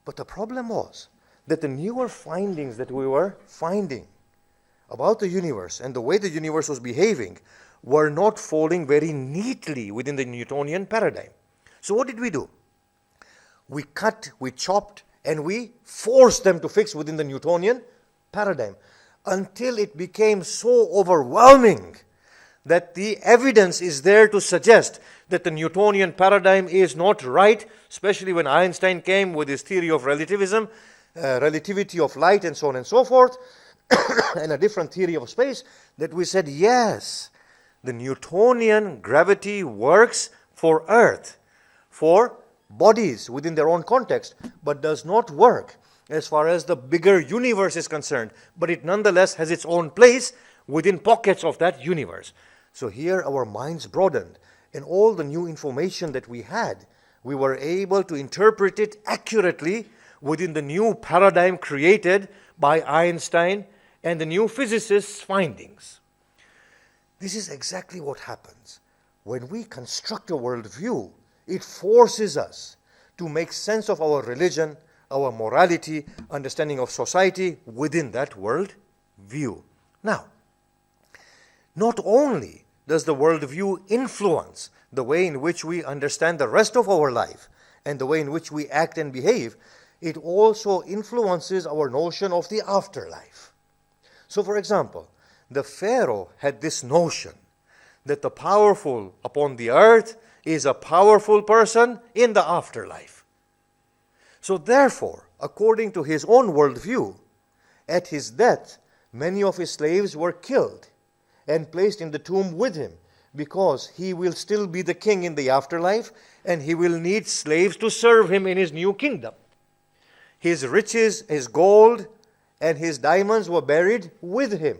But the problem was that the newer findings that we were finding about the universe and the way the universe was behaving were not falling very neatly within the Newtonian paradigm. So what did we do? We cut, we chopped, and we forced them to fix within the Newtonian paradigm until it became so overwhelming that the evidence is there to suggest that the Newtonian paradigm is not right, especially when Einstein came with his theory of relativism, relativity of light and so on and so forth, and a different theory of space, that we said, yes, the Newtonian gravity works for Earth, for bodies within their own context, but does not work as far as the bigger universe is concerned. But it nonetheless has its own place within pockets of that universe. So here our minds broadened, and all the new information that we had, we were able to interpret it accurately within the new paradigm created by Einstein and the new physicists' findings. This is exactly what happens. When we construct a worldview, it forces us to make sense of our religion, our morality, understanding of society within that world view. Now, not only does the worldview influence the way in which we understand the rest of our life and the way in which we act and behave, it also influences our notion of the afterlife. So, for example, the Pharaoh had this notion that the powerful upon the earth is a powerful person in the afterlife. So therefore, according to his own worldview, at his death, many of his slaves were killed and placed in the tomb with him, because he will still be the king in the afterlife and he will need slaves to serve him in his new kingdom. His riches, his gold, and his diamonds were buried with him.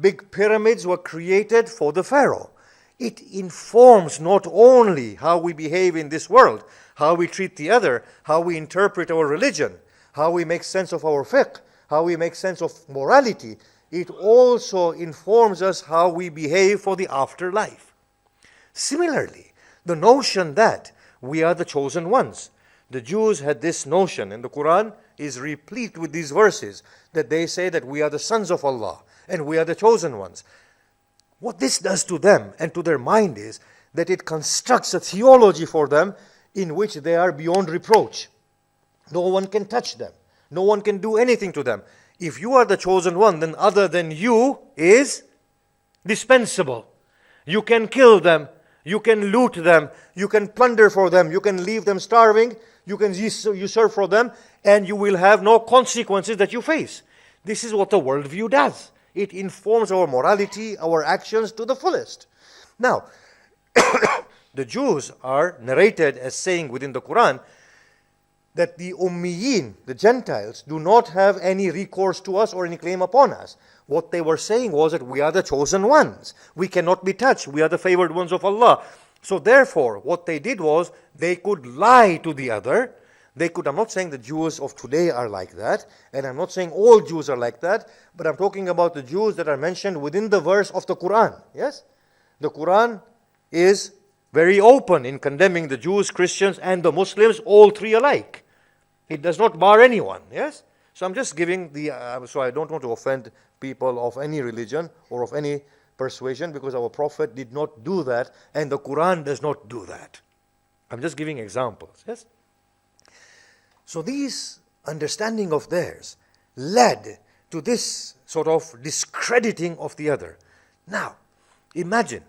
Big pyramids were created for the Pharaoh. It informs not only how we behave in this world, how we treat the other, how we interpret our religion, how we make sense of our fiqh, how we make sense of morality. It also informs us how we behave for the afterlife. Similarly, the notion that we are the chosen ones. The Jews had this notion, and the Quran is replete with these verses, that they say that we are the sons of Allah, and we are the chosen ones. What this does to them and to their mind is that it constructs a theology for them in which they are beyond reproach. No one can touch them. No one can do anything to them. If you are the chosen one, then other than you is dispensable. You can kill them. You can loot them. You can plunder for them. You can leave them starving. You can usurp for them. And you will have no consequences that you face. This is what the worldview does. It informs our morality, our actions to the fullest. Now, the Jews are narrated as saying within the Quran that the Ummiyin, the Gentiles, do not have any recourse to us or any claim upon us. What they were saying was that we are the chosen ones. We cannot be touched. We are the favored ones of Allah. So therefore, what they did was they could lie to the other. I'm not saying the Jews of today are like that, and I'm not saying all Jews are like that, but I'm talking about the Jews that are mentioned within the verse of the Quran. Yes? The Quran is very open in condemning the Jews, Christians, and the Muslims, all three alike. It does not bar anyone. Yes? So I'm just giving so I don't want to offend people of any religion or of any persuasion, because our Prophet did not do that, and the Quran does not do that. I'm just giving examples. Yes? So these understanding of theirs led to this sort of discrediting of the other. Now, imagine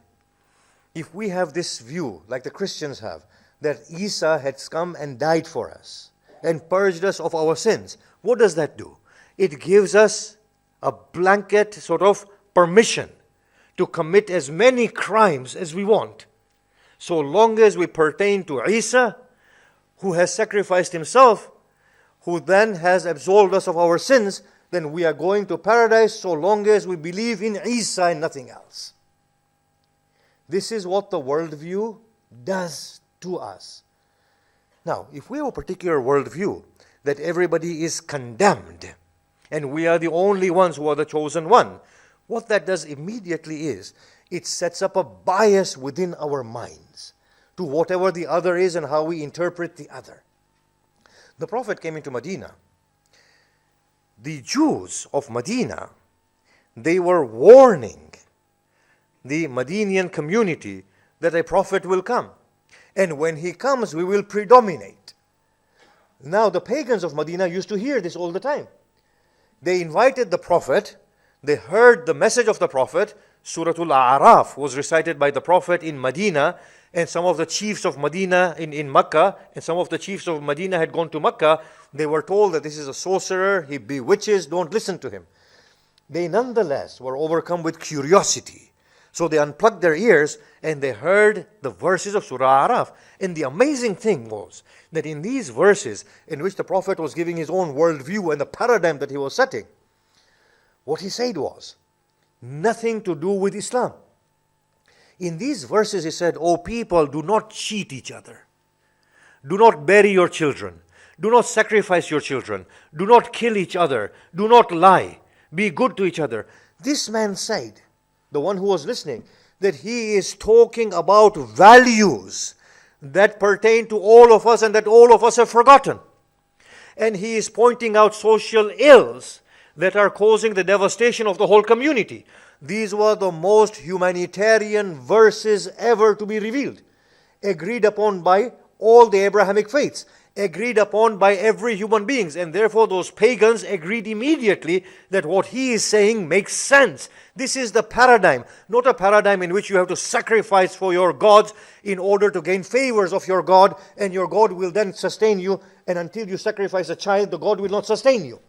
if we have this view, like the Christians have, that Isa has come and died for us and purged us of our sins. What does that do? It gives us a blanket sort of permission to commit as many crimes as we want, so long as we pertain to Isa, who has sacrificed himself, who then has absolved us of our sins. Then we are going to paradise so long as we believe in Isa and nothing else. This is what the worldview does to us. Now, if we have a particular worldview that everybody is condemned and we are the only ones who are the chosen one, what that does immediately is it sets up a bias within our minds to whatever the other is and how we interpret the other. The Prophet came into Medina. The Jews of Medina, they were warning the Medinian community that a Prophet will come. And when he comes, we will predominate. Now, the pagans of Medina used to hear this all the time. They invited the Prophet. They heard the message of the Prophet. Surah Al-A'raf was recited by the Prophet in Medina, and some of the chiefs of Medina in Mecca, and some of the chiefs of Medina had gone to Mecca. They were told that this is a sorcerer, he bewitches, don't listen to him. They nonetheless were overcome with curiosity. So they unplugged their ears and they heard the verses of Surah Araf. And the amazing thing was that in these verses, in which the Prophet was giving his own worldview and the paradigm that he was setting, what he said was nothing to do with Islam. In these verses he said, "O people, do not cheat each other. Do not bury your children. Do not sacrifice your children. Do not kill each other. Do not lie. Be good to each other." This man said, the one who was listening, that he is talking about values that pertain to all of us and that all of us have forgotten. And he is pointing out social ills that are causing the devastation of the whole community. These were the most humanitarian verses ever to be revealed, agreed upon by all the Abrahamic faiths, agreed upon by every human being. And therefore those pagans agreed immediately that what he is saying makes sense. This is the paradigm, not a paradigm in which you have to sacrifice for your gods in order to gain favors of your God, and your God will then sustain you, and until you sacrifice a child, the God will not sustain you.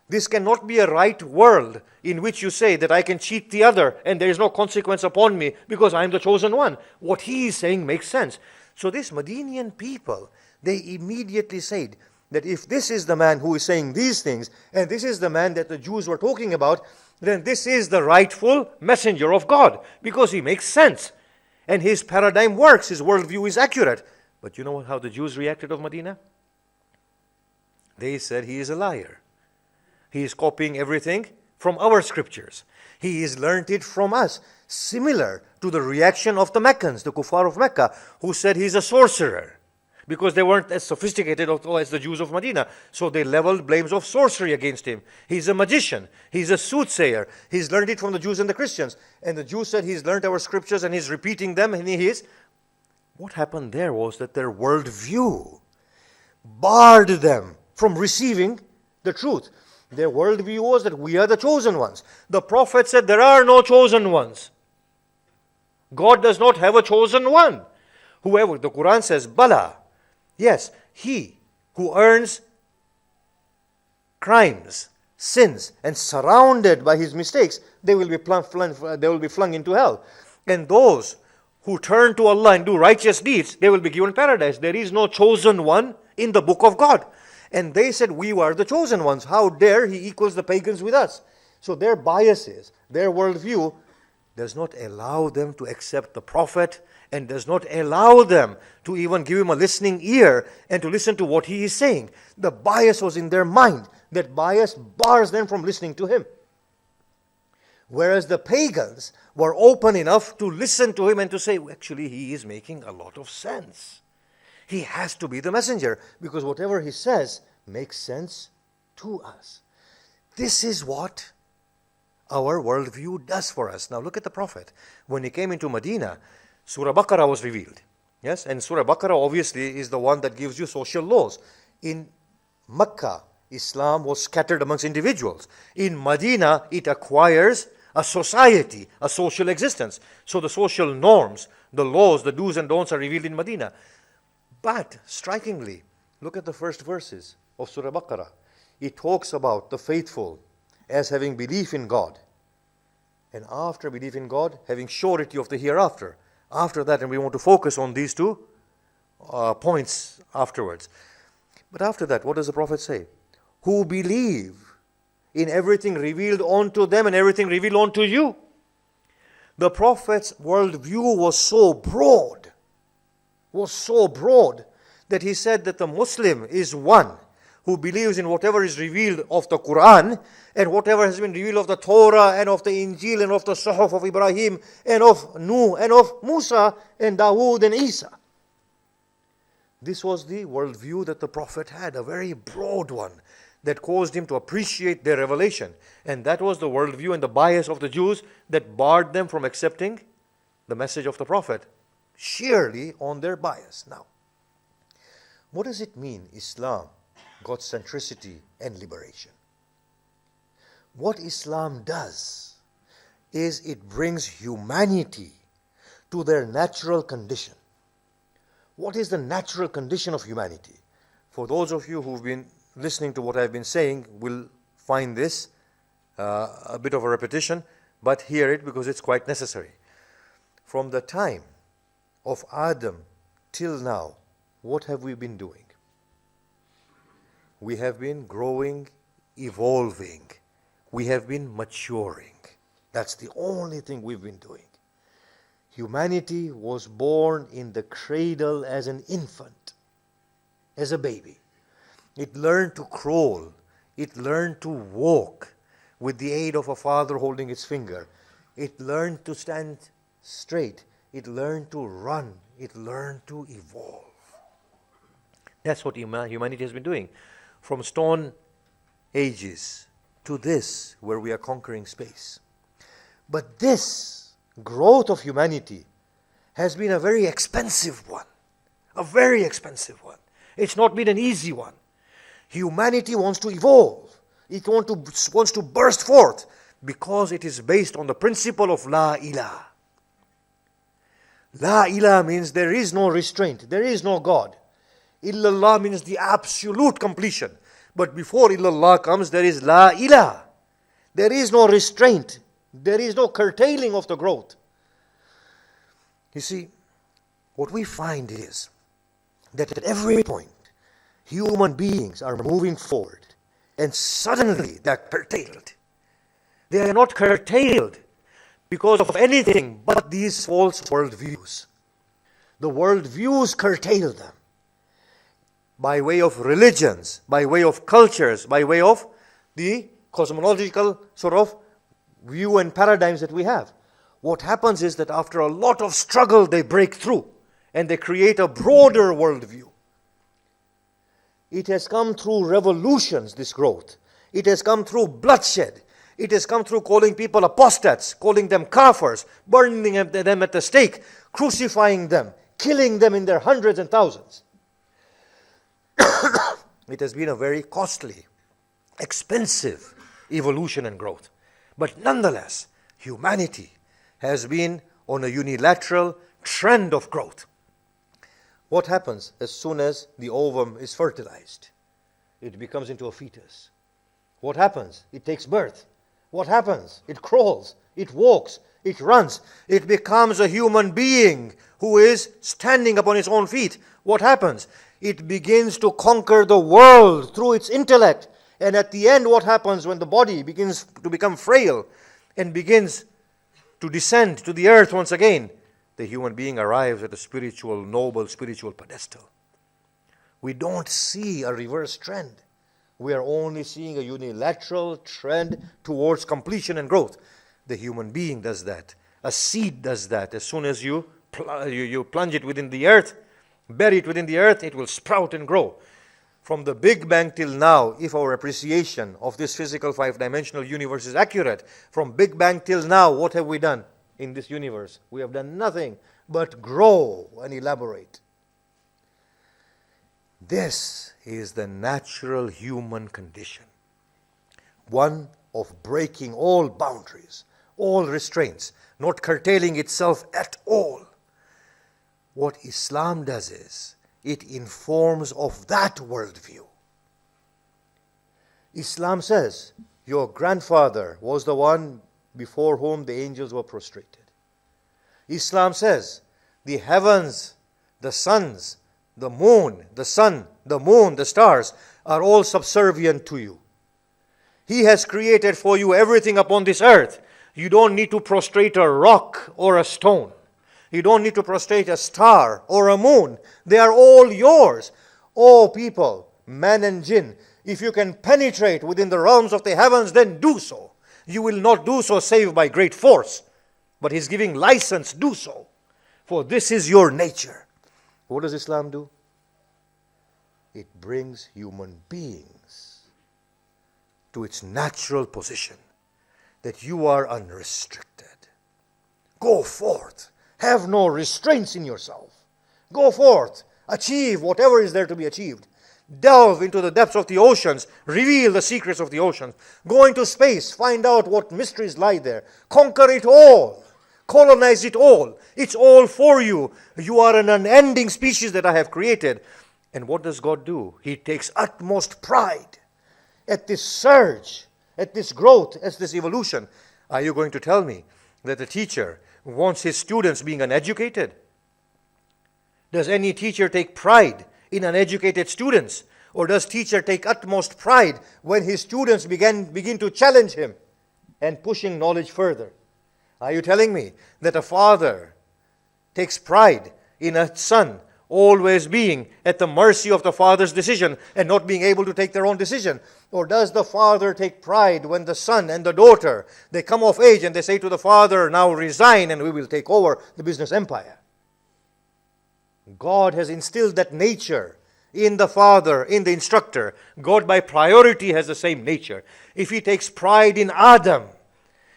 This cannot be a right world in which you say that I can cheat the other and there is no consequence upon me because I am the chosen one. What he is saying makes sense. So this Medinian people, they immediately said that if this is the man who is saying these things, and this is the man that the Jews were talking about, then this is the rightful messenger of God, because he makes sense. And his paradigm works, his worldview is accurate. But you know how the Jews reacted of Medina? They said he is a liar. He is copying everything from our scriptures. He has learned it from us. Similar to the reaction of the Meccans, the kuffar of Mecca, who said he's a sorcerer. because they weren't as sophisticated as the Jews of Medina. So they leveled blames of sorcery against him. He's a magician. He's a soothsayer. He's learned it from the Jews and the Christians. And the Jews said he's learned our scriptures and he's repeating them, and he is. What happened there was that their worldview barred them from receiving the truth. Their worldview was that we are the chosen ones. The Prophet said there are no chosen ones. God does not have a chosen one. Whoever, the Quran says, Bala. Yes, he who earns crimes, sins, and surrounded by his mistakes, they will be flung into hell. And those who turn to Allah and do righteous deeds, they will be given paradise. There is no chosen one in the book of God. And they said, we were the chosen ones. How dare he equals the pagans with us? So their biases, their worldview, does not allow them to accept the Prophet, and does not allow them to even give him a listening ear and to listen to what he is saying. The bias was in their mind. That bias bars them from listening to him. Whereas the pagans were open enough to listen to him and to say, actually, he is making a lot of sense. He has to be the messenger, because whatever he says makes sense to us. This is what our worldview does for us. Now look at the Prophet. When he came into Medina, Surah Baqarah was revealed. Yes, and Surah Baqarah obviously is the one that gives you social laws. In Mecca, Islam was scattered amongst individuals. In Medina, it acquires a society, a social existence. So the social norms, the laws, the do's and don'ts are revealed in Medina. But strikingly, look at the first verses of Surah Baqarah. It talks about the faithful as having belief in God. And after belief in God, having surety of the hereafter. After that, and we want to focus on these two points afterwards. But after that, what does the Prophet say? Who believe in everything revealed unto them and everything revealed unto you. The Prophet's worldview was so broad, that he said that the Muslim is one who believes in whatever is revealed of the Quran and whatever has been revealed of the Torah and of the Injil and of the Suhuf of Ibrahim and of Nuh and of Musa and Dawood and Isa. This was the worldview that the Prophet had, a very broad one that caused him to appreciate their revelation. And that was the worldview and the bias of the Jews that barred them from accepting the message of the Prophet, sheerly on their bias. Now, what does it mean, Islam got centricity and liberation? What Islam does is it brings humanity to their natural condition. What is the natural condition of humanity? For those of you who've been listening to what I've been saying will find this a bit of a repetition, but hear it because it's quite necessary. From the time of Adam till now, what have we been doing? We have been growing, evolving. We have been maturing. That's the only thing we've been doing. Humanity was born in the cradle as an infant, as a baby. It learned to crawl. It learned to walk with the aid of a father holding its finger. It learned to stand straight. It learned to run. It learned to evolve. That's what humanity has been doing. From stone ages to this, where we are conquering space. But this growth of humanity has been a very expensive one. A very expensive one. It's not been an easy one. Humanity wants to evolve. It wants to burst forth because it is based on the principle of La ilaha. La ilaha means there is no restraint. There is no God. Illallah means the absolute completion. But before illallah comes, there is La ilaha. There is no restraint. There is no curtailing of the growth. You see, what we find is that at every point, human beings are moving forward and suddenly they are curtailed. They are not curtailed because of anything but these false worldviews. The worldviews curtail them by way of religions, by way of cultures, by way of the cosmological sort of view and paradigms that we have. What happens is that after a lot of struggle, they break through and they create a broader worldview. It has come through revolutions, this growth. It has come through bloodshed. It has come through calling people apostates, calling them kafirs, burning them at the stake, crucifying them, killing them in their hundreds and thousands. It has been a very costly, expensive evolution and growth. But nonetheless, humanity has been on a unilateral trend of growth. What happens as soon as the ovum is fertilized? It becomes into a fetus. What happens? It takes birth. What happens? It crawls, it walks, it runs. It becomes a human being who is standing upon its own feet. What happens? It begins to conquer the world through its intellect. And at the end, what happens when the body begins to become frail and begins to descend to the earth once again? The human being arrives at a spiritual, noble spiritual pedestal. We don't see a reverse trend. We are only seeing a unilateral trend towards completion and growth. The human being does that. A seed does that. As soon as you plunge it within the earth, bury it within the earth, it will sprout and grow. From the Big Bang till now, if our appreciation of this physical five-dimensional universe is accurate, from Big Bang till now, what have we done in this universe? We have done nothing but grow and elaborate. This is the natural human condition. One of breaking all boundaries, all restraints, not curtailing itself at all. What Islam does is, it informs of that worldview. Islam says, your grandfather was the one before whom the angels were prostrated. Islam says, the heavens, the suns, the moon, the sun, the moon, the stars are all subservient to you. He has created for you everything upon this earth. You don't need to prostrate a rock or a stone. You don't need to prostrate a star or a moon. They are all yours. Oh people, man and jinn, if you can penetrate within the realms of the heavens, then do so. You will not do so save by great force. But He's giving license, do so. For this is your nature. What does Islam do? It brings human beings to its natural position, that you are unrestricted. Go forth. Have no restraints in yourself. Go forth. Achieve whatever is there to be achieved. Delve into the depths of the oceans. Reveal the secrets of the oceans. Go into space. Find out what mysteries lie there. Conquer it all. Colonize it all. It's all for you. You are an unending species that I have created. And what does God do? He takes utmost pride at this surge, at this growth, at this evolution. Are you going to tell me that a teacher wants his students being uneducated? Does any teacher take pride in uneducated students? Or does teacher take utmost pride when his students begin to challenge him and pushing knowledge further? Are you telling me that a father takes pride in a son always being at the mercy of the father's decision and not being able to take their own decision? Or does the father take pride when the son and the daughter, they come of age and they say to the father, now resign and we will take over the business empire? God has instilled that nature in the father, in the instructor. God by priority has the same nature. If He takes pride in Adam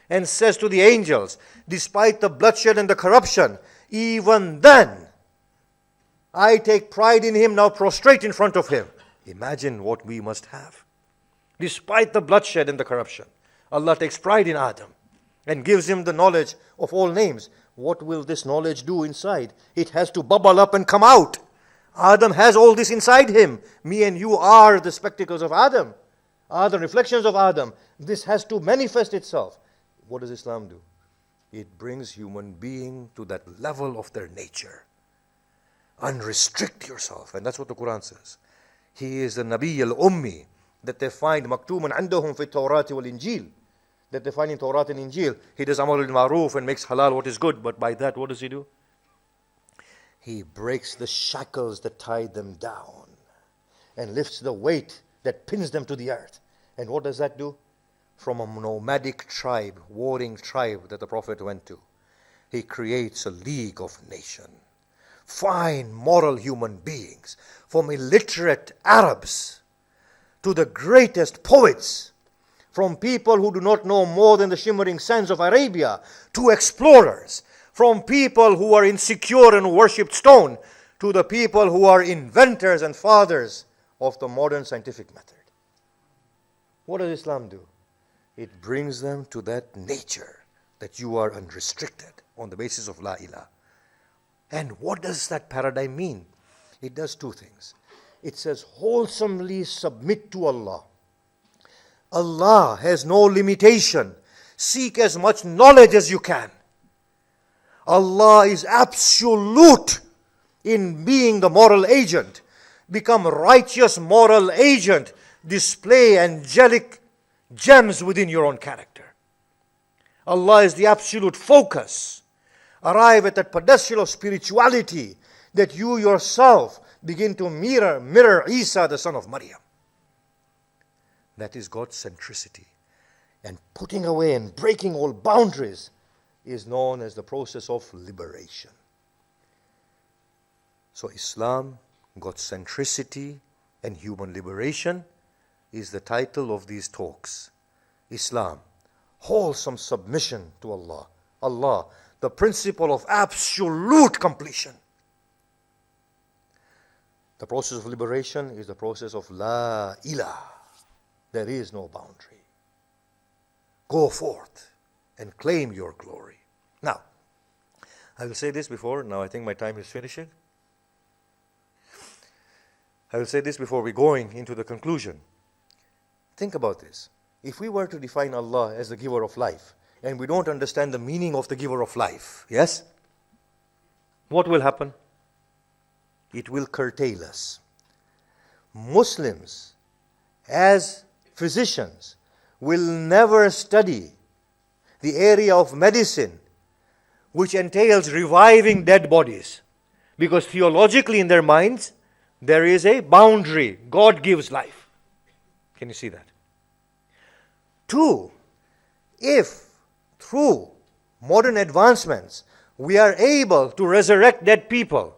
and says to the angels, despite the bloodshed and the corruption, even then, I take pride in him, now prostrate in front of him. Imagine what we must have. Despite the bloodshed and the corruption, Allah takes pride in Adam and gives him the knowledge of all names. What will this knowledge do inside? It has to bubble up and come out. Adam has all this inside him. Me and you are the spectacles of Adam, are the reflections of Adam. This has to manifest itself. What does Islam do? It brings human being to that level of their nature. Unrestrict yourself. And that's what the Quran says. He is the Nabi al-Ummi that they find maktuman عندهم في التوراة والإنجيل, that they find in Torah and Injil. He does amal al-ma'ruf and makes halal what is good. But by that, what does he do? He breaks the shackles that tie them down and lifts the weight that pins them to the earth. And what does that do? From a nomadic tribe, warring tribe that the Prophet went to, he creates a league of nations. fine, moral human beings, from illiterate Arabs to the greatest poets, from people who do not know more than the shimmering sands of Arabia to explorers, from people who are insecure and worshipped stone to the people who are inventors and fathers of the modern scientific method. What does Islam do? It brings them to that nature that you are unrestricted on the basis of La ilaha. And what does that paradigm mean? It does two things. It says wholesomely submit to Allah. Allah has no limitation. Seek as much knowledge as you can. Allah is absolute in being the moral agent. Become righteous moral agent. Display angelic gems within your own character. Allah is the absolute focus. Arrive at that pedestal of spirituality that you yourself begin to mirror Isa, the son of Maryam. That is God's centricity. And putting away and breaking all boundaries is known as the process of liberation. So Islam, God's centricity and human liberation is the title of these talks. Islam, wholesome submission to Allah. Allah, the principle of absolute completion. The process of liberation is the process of La ilaha. There is no boundary. Go forth and claim your glory. Now, I will say this before, now I think my time is finishing. I will say this before we going into the conclusion. Think about this. If we were to define Allah as the giver of life, and we don't understand the meaning of the giver of life, yes? What will happen? It will curtail us. Muslims, as physicians, will never study the area of medicine which entails reviving dead bodies. Because theologically in their minds, there is a boundary. God gives life. Can you see that? 2, if through modern advancements we are able to resurrect dead people,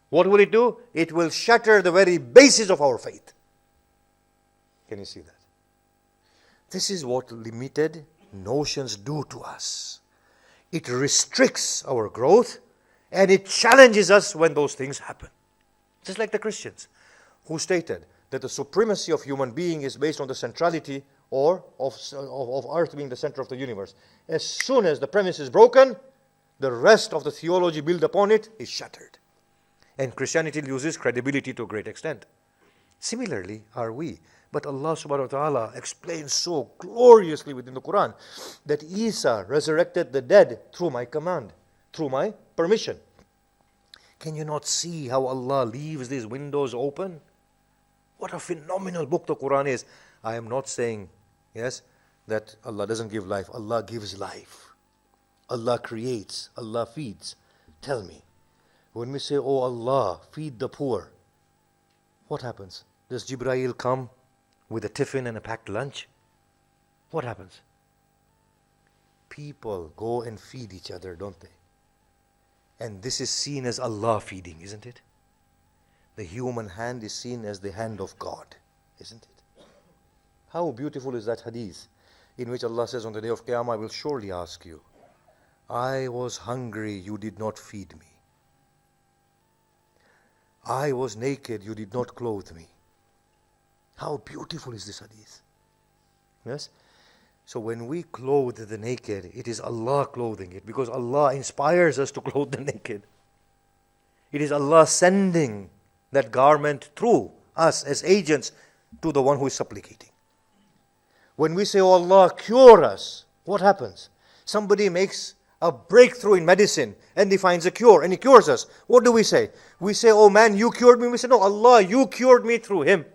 what will it do? It will shatter the very basis of our faith. Can you see that? This is what limited notions do to us. It restricts our growth and it challenges us when those things happen. Just like the Christians who stated that the supremacy of human being is based on the centrality or of earth being the center of the universe. As soon as the premise is broken, the rest of the theology built upon it is shattered. And Christianity loses credibility to a great extent. Similarly are we. But Allah subhanahu wa ta'ala explains so gloriously within the Quran that Isa resurrected the dead through my command, through my permission. Can you not see how Allah leaves these windows open? What a phenomenal book the Quran is. I am not saying, yes, that Allah doesn't give life. Allah gives life. Allah creates. Allah feeds. Tell me, when we say, oh Allah, feed the poor, what happens? Does Jibreel come with a tiffin and a packed lunch? What happens? People go and feed each other, don't they? And this is seen as Allah feeding, isn't it? The human hand is seen as the hand of God, isn't it? How beautiful is that hadith in which Allah says on the day of Qiyamah, I will surely ask you, I was hungry, you did not feed me. I was naked, you did not clothe me. How beautiful is this hadith? Yes? So when we clothe the naked, it is Allah clothing it, because Allah inspires us to clothe the naked. It is Allah sending that garment through us as agents to the one who is supplicating. When we say, oh Allah, cure us, what happens? Somebody makes a breakthrough in medicine and he finds a cure and he cures us. What do we say? We say, oh man, you cured me. We say, no, Allah, you cured me through him.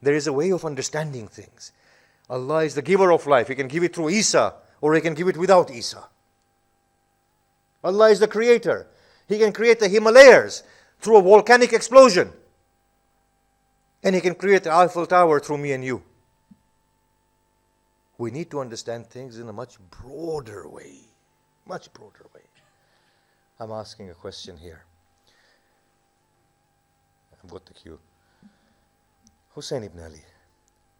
There is a way of understanding things. Allah is the giver of life. He can give it through Isa or He can give it without Isa. Allah is the creator. He can create the Himalayas through a volcanic explosion. And He can create the Eiffel Tower through me and you. We need to understand things in a much broader way. Much broader way. I'm asking a question here. I've got the cue. Hussain ibn Ali,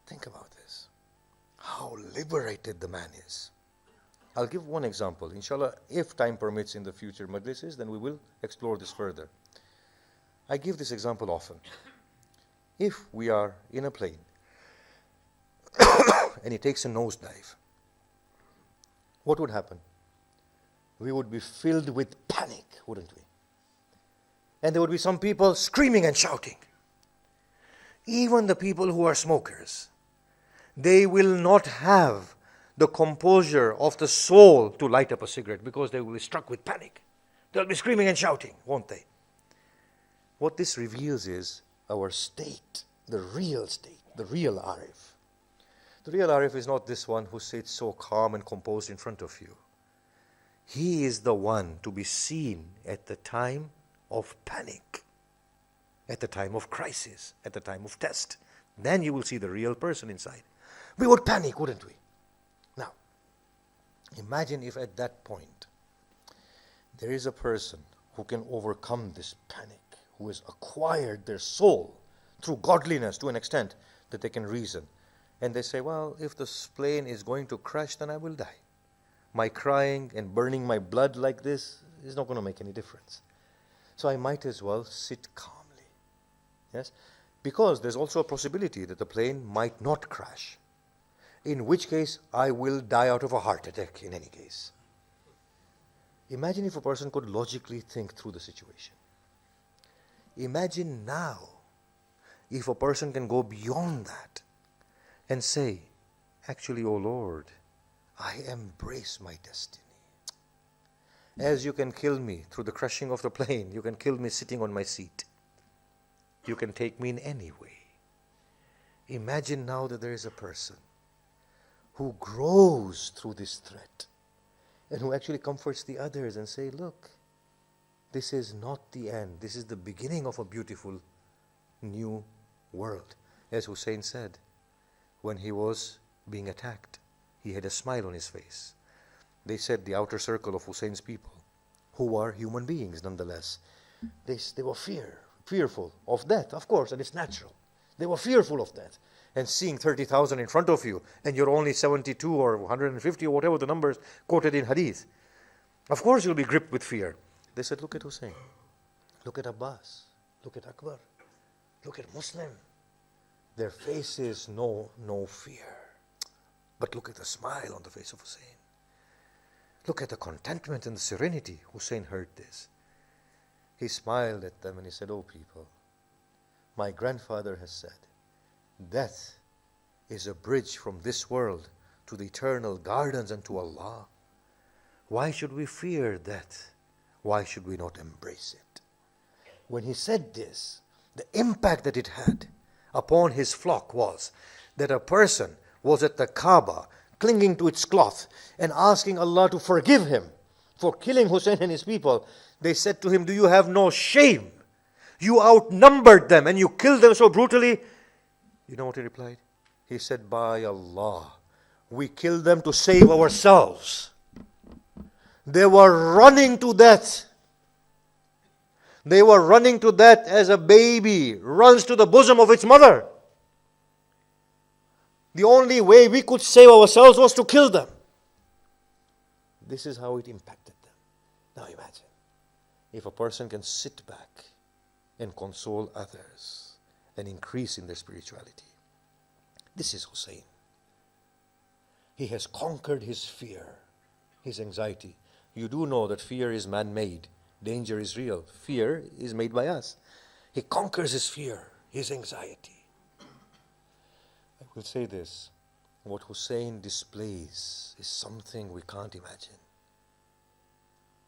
think about this. How liberated the man is. I'll give one example. Inshallah, if time permits in the future majlises, then we will explore this further. I give this example often. If we are in a plane and it takes a nosedive, what would happen? We would be filled with panic, wouldn't we? And there would be some people screaming and shouting. Even the people who are smokers, they will not have the composure of the soul to light up a cigarette because they will be struck with panic. They'll be screaming and shouting, won't they? What this reveals is our state, the real Arif. The real Arif is not this one who sits so calm and composed in front of you. He is the one to be seen at the time of panic, at the time of crisis, at the time of test. Then you will see the real person inside. We would panic, wouldn't we? Now, imagine if at that point there is a person who can overcome this panic, who has acquired their soul through godliness to an extent that they can reason. And they say, well, if this plane is going to crash, then I will die. My crying and burning my blood like this is not going to make any difference. So I might as well sit calmly. Yes? Because there's also a possibility that the plane might not crash. In which case, I will die out of a heart attack in any case. Imagine if a person could logically think through the situation. Imagine now if a person can go beyond that and say, actually, O Lord, I embrace my destiny. As you can kill me through the crashing of the plane, you can kill me sitting on my seat. You can take me in any way. Imagine now that there is a person who grows through this threat and who actually comforts the others and say, look, this is not the end. This is the beginning of a beautiful new world. As Hussain said, when he was being attacked, he had a smile on his face. They said the outer circle of Hussain's people, who are human beings nonetheless, they were fearful of death, of course, and it's natural. They were fearful of death. And seeing 30,000 in front of you, and you're only 72 or 150 or whatever the numbers quoted in hadith, of course you'll be gripped with fear. They said, look at Hussain, look at Abbas, look at Akbar, look at Muslim. Their faces know no fear. But look at the smile on the face of Hussain. Look at the contentment and the serenity. Hussain heard this. He smiled at them and he said, oh people, my grandfather has said, death is a bridge from this world to the eternal gardens and to Allah. Why should we fear death? Why should we not embrace it? When he said this, the impact that it had upon his flock was that a person was at the Kaaba clinging to its cloth and asking Allah to forgive him for killing Hussain and his people. They said to him, do you have no shame? You outnumbered them and you killed them so brutally. You know what he replied? He said, by Allah, we killed them to save ourselves. They were running to death. They were running to death as a baby runs to the bosom of its mother. The only way we could save ourselves was to kill them. This is how it impacted them. Now imagine, if a person can sit back and console others and increase in their spirituality. This is Hussain. He has conquered his fear, his anxiety. You do know that fear is man-made. Danger is real. Fear is made by us. He conquers his fear, his anxiety. I will say this. What Hussain displays is something we can't imagine.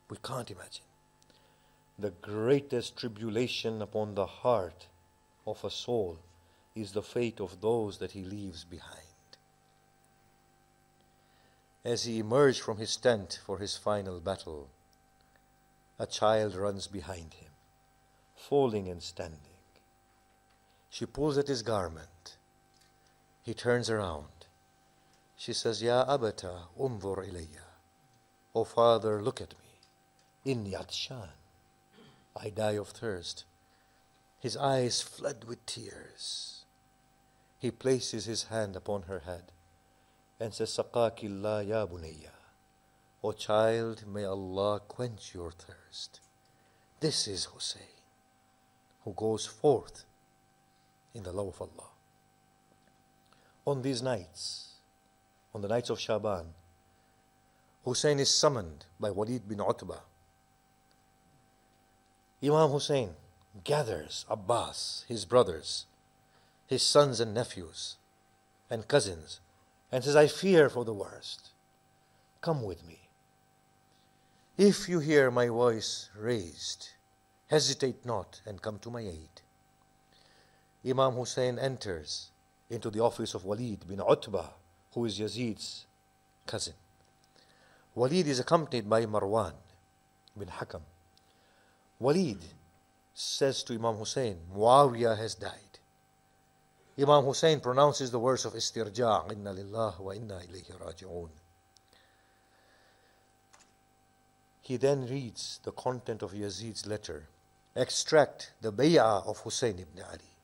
We can't imagine. The greatest tribulation upon the heart of a soul is the fate of those that he leaves behind. As he emerged from his tent for his final battle, a child runs behind him, falling and standing. She pulls at his garment. He turns around. She says, Ya abata, unzur ilayya. Oh father, look at me. inni atshan, I die of thirst. His eyes flood with tears. He places his hand upon her head and says, Saqakillah ya bunayya. O child, may Allah quench your thirst. This is Hussein, who goes forth in the love of Allah. On these nights, on the nights of Shaban, Hussein is summoned by Walid bin Utbah. Imam Hussein gathers Abbas, his brothers, his sons and nephews, and cousins, and says, I fear for the worst. Come with me. If you hear my voice raised, hesitate not and come to my aid. Imam Hussein enters into the office of Walid bin Utbah, who is Yazid's cousin. Walid is accompanied by Marwan bin Hakam. Walid says to Imam Hussein, Muawiyah has died. Imam Hussein pronounces the words of istirja', inna lillah wa inna ilayhi raji'un. He then reads the content of Yazid's letter, extract the bay'ah of Hussein ibn Ali,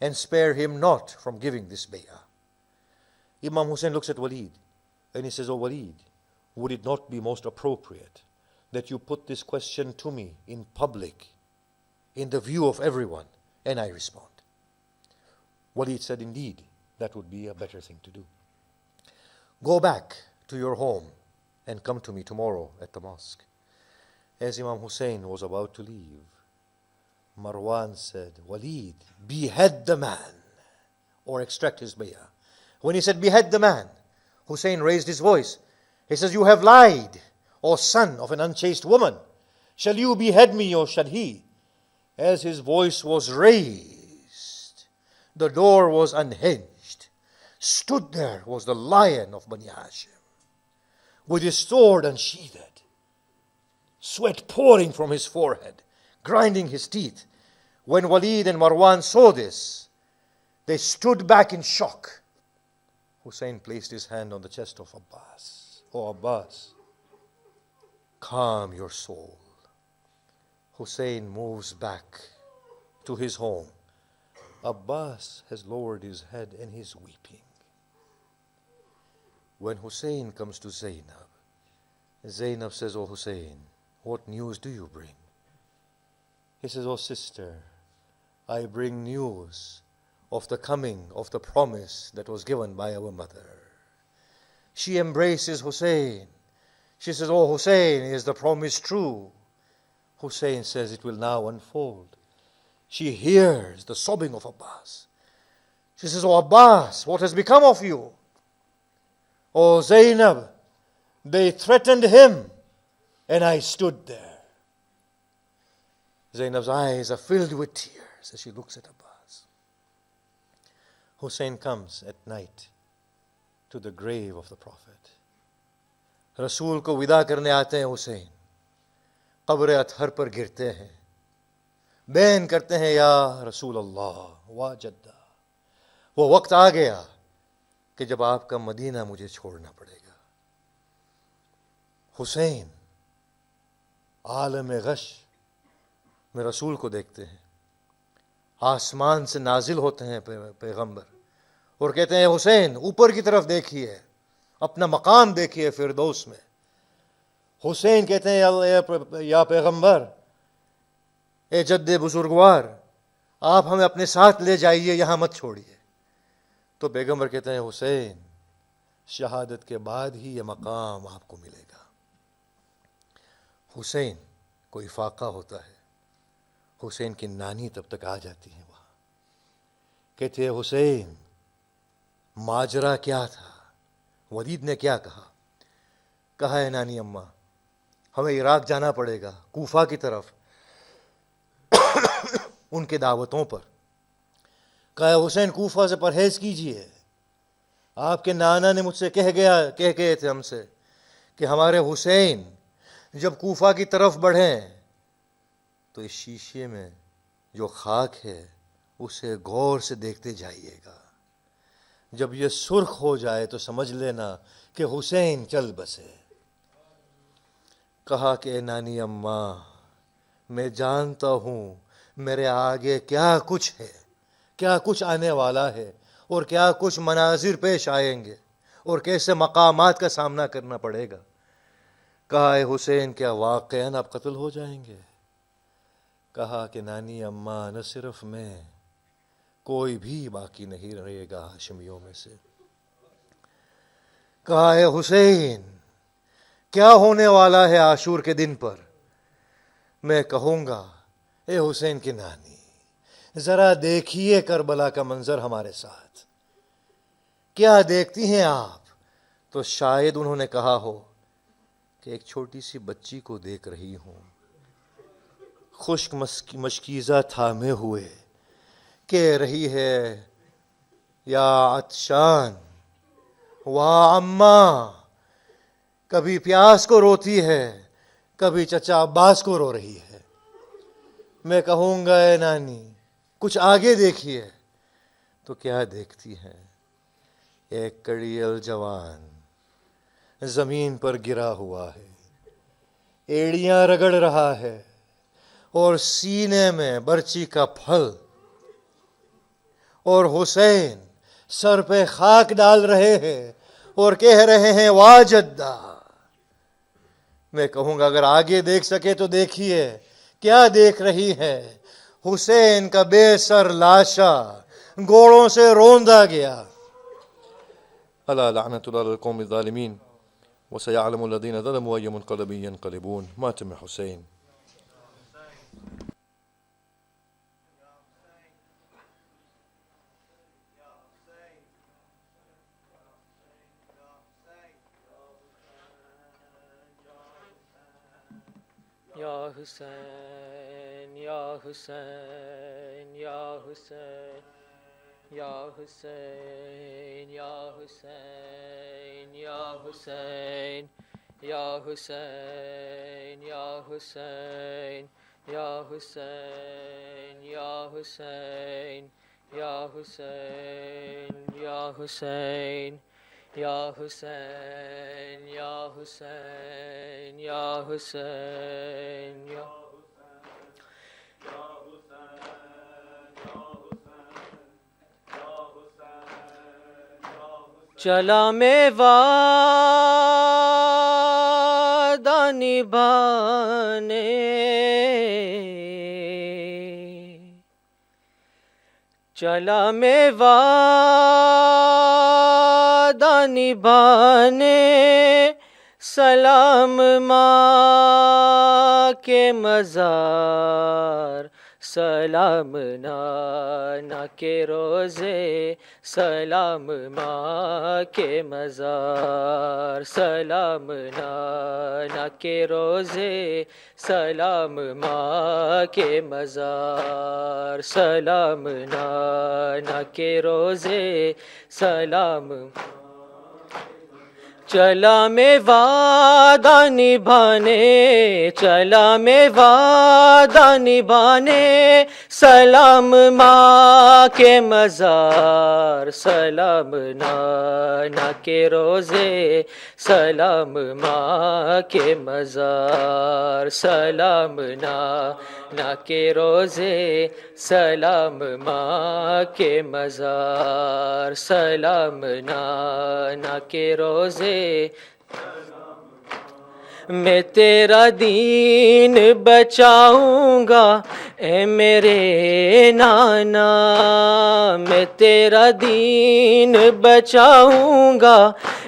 and spare him not from giving this bay'ah. Imam Hussein looks at Walid and he says, Oh Walid, would it not be most appropriate that you put this question to me in public, in the view of everyone, and I respond? Walid said, indeed, that would be a better thing to do. Go back to your home and come to me tomorrow at the mosque. As Imam Hussein was about to leave, Marwan said, Walid, behead the man, or extract his bay'ah. When he said, behead the man, Hussein raised his voice. He says, you have lied, O son of an unchaste woman. Shall you behead me, or shall he? As his voice was raised, the door was unhinged. Stood there was the lion of Bani Hashim, with his sword unsheathed, sweat pouring from his forehead, grinding his teeth. When Walid and Marwan saw this, they stood back in shock. Hussein placed his hand on the chest of Abbas. Oh Abbas, calm your soul. Hussein moves back to his home. Abbas has lowered his head and he's weeping. When Hussein comes to Zainab, Zainab says, Oh Hussein, what news do you bring? He says, Oh sister, I bring news of the coming of the promise that was given by our mother. She embraces Hussein. She says, Oh Hussein, is the promise true? Hussein says, it will now unfold. She hears the sobbing of Abbas. She says, Oh Abbas, what has become of you? Oh Zainab, they threatened him and I stood there. Zainab's eyes are filled with tears as she looks at Abbas. Hussein comes at night to the grave of the Prophet. Rasool ko vida karne aate hain Hussein. Qabr athar par girte hain. Ban करते हैं या रसूल अल्लाह वा जद्दा. वो वक्त आ गया कि जब आपका मदीना मुझे छोड़ना पड़ेगा. हुसैन आलम गश में रसूल को देखते हैं. आसमान से नाजिल होते हैं पैगंबर और कहते हैं हुसैन ऊपर की तरफ देखिए, अपना मकाम देखिए फिरदौस में. हुसैन कहते हैं या पैगंबर, ए जद्दे बुजुर्गवार, आप हमें अपने साथ ले जाइए, यहाँ मत छोड़िए. तो पैगंबर कहते हैं हुसैन, शहादत के बाद ही ये मकाम आपको मिलेगा. हुसैन को इफाका होता है. हुसैन की नानी तब तक आ जाती है वहाँ. कहते हैं हुसैन, माजरा क्या था? वलीद ने क्या कहा? कहा है नानी अम्मा, हमें इराक जाना पड़ेगा, कूफा की तरफ, उनके दावतों पर. कहा हुसैन कूफा से परहेज कीजिए. आपके नाना ने मुझसे कह गए थे हमसे कि हमारे हुसैन जब कूफा की तरफ बढ़ें तो इस शीशे में जो खाक है उसे गौर से देखते जाइएगा. जब ये सुर्ख हो जाए तो समझ लेना कि हुसैन चल बसे. کہا کہ اے نانی اماں، میں جانتا ہوں میرے آگے کیا کچھ ہے، کیا کچھ آنے والا ہے، اور کیا کچھ مناظر پیش آئیں گے، اور کیسے مقامات کا سامنا کرنا پڑے گا۔ کہا اے حسین، کیا واقعاً آپ قتل ہو جائیں گے؟ کہا کہ نانی اماں، نہ صرف میں، کوئی بھی باقی نہیں رہے گا ہاشمیوں میں سے۔ کہا اے حسین، کیا ہونے والا ہے عاشور کے دن پر؟ میں کہوں گا اے حسین کی نانی، ذرا دیکھیے کربلا کا منظر ہمارے ساتھ، کیا دیکھتی ہیں آپ؟ تو شاید انہوں نے کہا ہو کہ ایک چھوٹی سی بچی کو دیکھ رہی ہوں، خشک مشکیزہ تھامے ہوئے، کہہ رہی ہے یا عطشان واہ اماں، کبھی پیاس کو روتی ہے، کبھی چچا عباس کو رو رہی ہے۔ میں کہوں گا اے نانی کچھ آگے دیکھیے، تو کیا دیکھتی ہیں؟ ایک کڑیل جوان زمین پر گرا ہوا ہے، ایڑیاں رگڑ رہا ہے، اور سینے میں برچی کا پھل، اور حسین سر پہ خاک ڈال رہے ہیں اور کہہ رہے ہیں واہ جدہ۔ میں کہوں گا اگر آگے دیکھ سکے تو دیکھیے، کیا دیکھ رہی ہے؟ حسین کا بے سر لاشا گوڑوں سے روندا گیا۔ الا لعنت اللہ علی القوم الظالمین وسيعلم الذين ظلموا أي منقلب ينقلبون۔ ماتم حسین۔
یا حسین یا حسین یا حسین یا حسین یا حسین یا حسین یا حسین یا حسین یا حسین یا حسین یا حسین یا حسین یا حسین یا حسین یا حسین یا چلا میں وعدہ نبھانے، چلا میں وعدہ نبھانے، سلام ماں کے مزار، سلام نانا کے روزے، سلام ماں کے مزار، سلام نانا کے روزے، سلام ماں کے مزار، سلام نانا کے روزے، سلام۔ چلا میں وعدہ نبھانے، چلا میں وعدہ نبھانے، سلام ماں کے مزار، سلام نانا کے روزے، سلام ماں کے مزار، سلام نانا کے روزے، سلام ماں کے مزار، سلام نانا کے روزے۔ میں تیرا دین بچاؤں گا اے میرے نانا، میں تیرا دین بچاؤں گا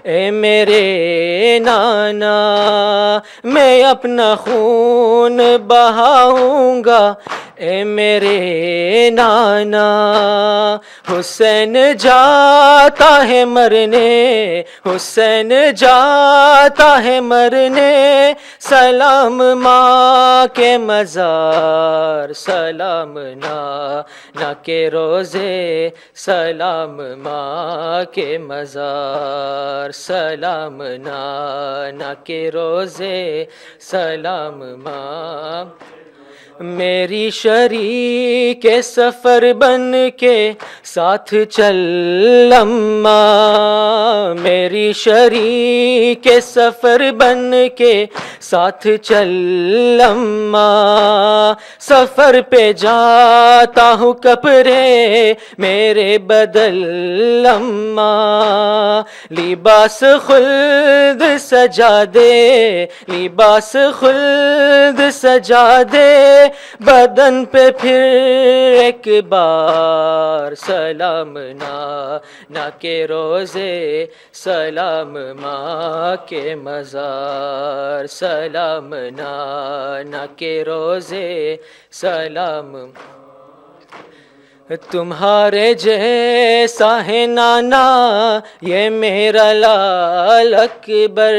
اے میرے نانا، میں اپنا خون بہاؤں گا اے میرے نانا۔ حسین جاتا ہے مرنے، حسین جاتا ہے مرنے، سلام ماں کے مزار، سلام نانا کے روزے، سلام ماں کے مزار، سلام نانا کے روزے، سلام ماں۔
میری شریک سفر بن کے ساتھ چل اماں، میری شریک سفر بن کے ساتھ چل اماں، سفر پہ جاتا ہوں کپڑے میرے بدل اماں، لباس خلد سجا دے، لباس خلد سجا دے، بدن پہ پھر ایک بار سلام نہ کے روزے، سلام ماں کے مزار، سلام نہ کے روزے، سلام تمہارے جیسا ہے نانا یہ میرا لال اکبر،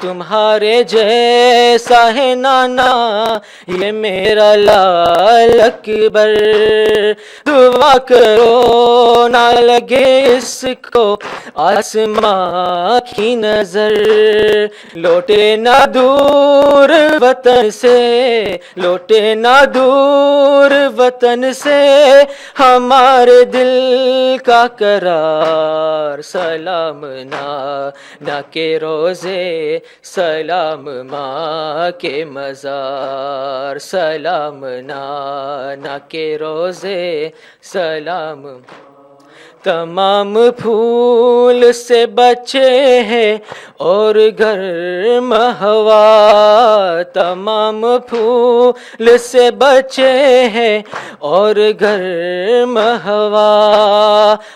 تمہارے جیسا ہے نانا یہ میرا لال اکبر، دعا کرو نہ لگے اس کو آسماں کی نظر، لوٹے نہ دور وطن سے، لوٹے نہ دور وطن سے ہمارے دل کا قرار، سلام نہ کے روزے، سلام ماں کے مزار، سلام نہ کے روزے، سلام تمام پھول سے بچے ہیں اور گرم ہوا، تمام پھول سے بچے ہیں اور گرم ہوا،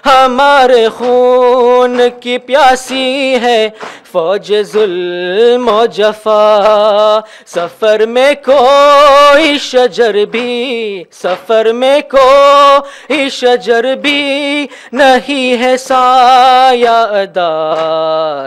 ہمارے خون کی پیاسی ہے فوج ظلم و جفا، سفر میں کوئی شجر بھی، سفر میں کوئی شجر بھی نہیں ہے سایہ ادا،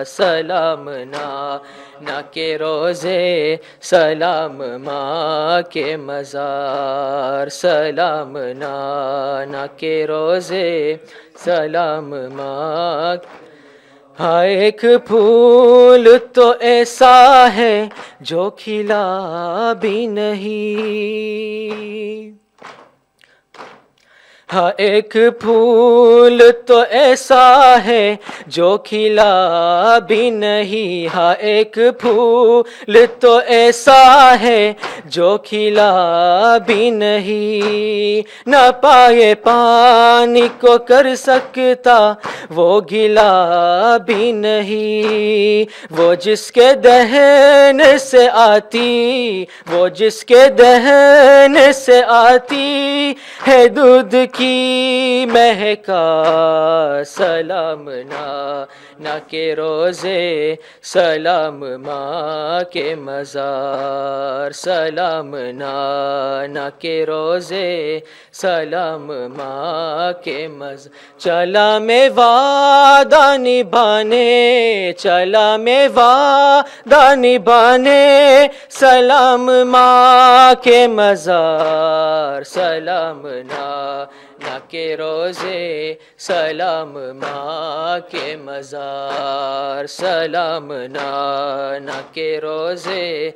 سلام نہ کے روزے، سلام ماں کے مزار، سلام نہ کے روزے، سلام ماں، ہاں ایک پھول تو ایسا ہے جو کھلا بھی نہیں، ہاں ایک پھول تو ایسا ہے جو کھلا بھی نہیں، ہاں ایک پھول تو ایسا ہے جو کھلا بھی نہیں، نہ پائے پانی کو کر سکتا وہ گلا بھی نہیں، وہ جس کے دہن سے آتی، وہ جس کے دہن سے آتی ہے دودھ کی مہکا، سلام نہ کے روزے، سلام ماں کے مزار، سلام نہ کے روزے، سلام ماں کے مزار، چلا میں وعدہ نبھانے، چلا میں وعدہ نبھانے، سلام ماں کے مزار، سلام نہ کے روزے، سلام ماں کے مزار، سلام نہ کے روزے،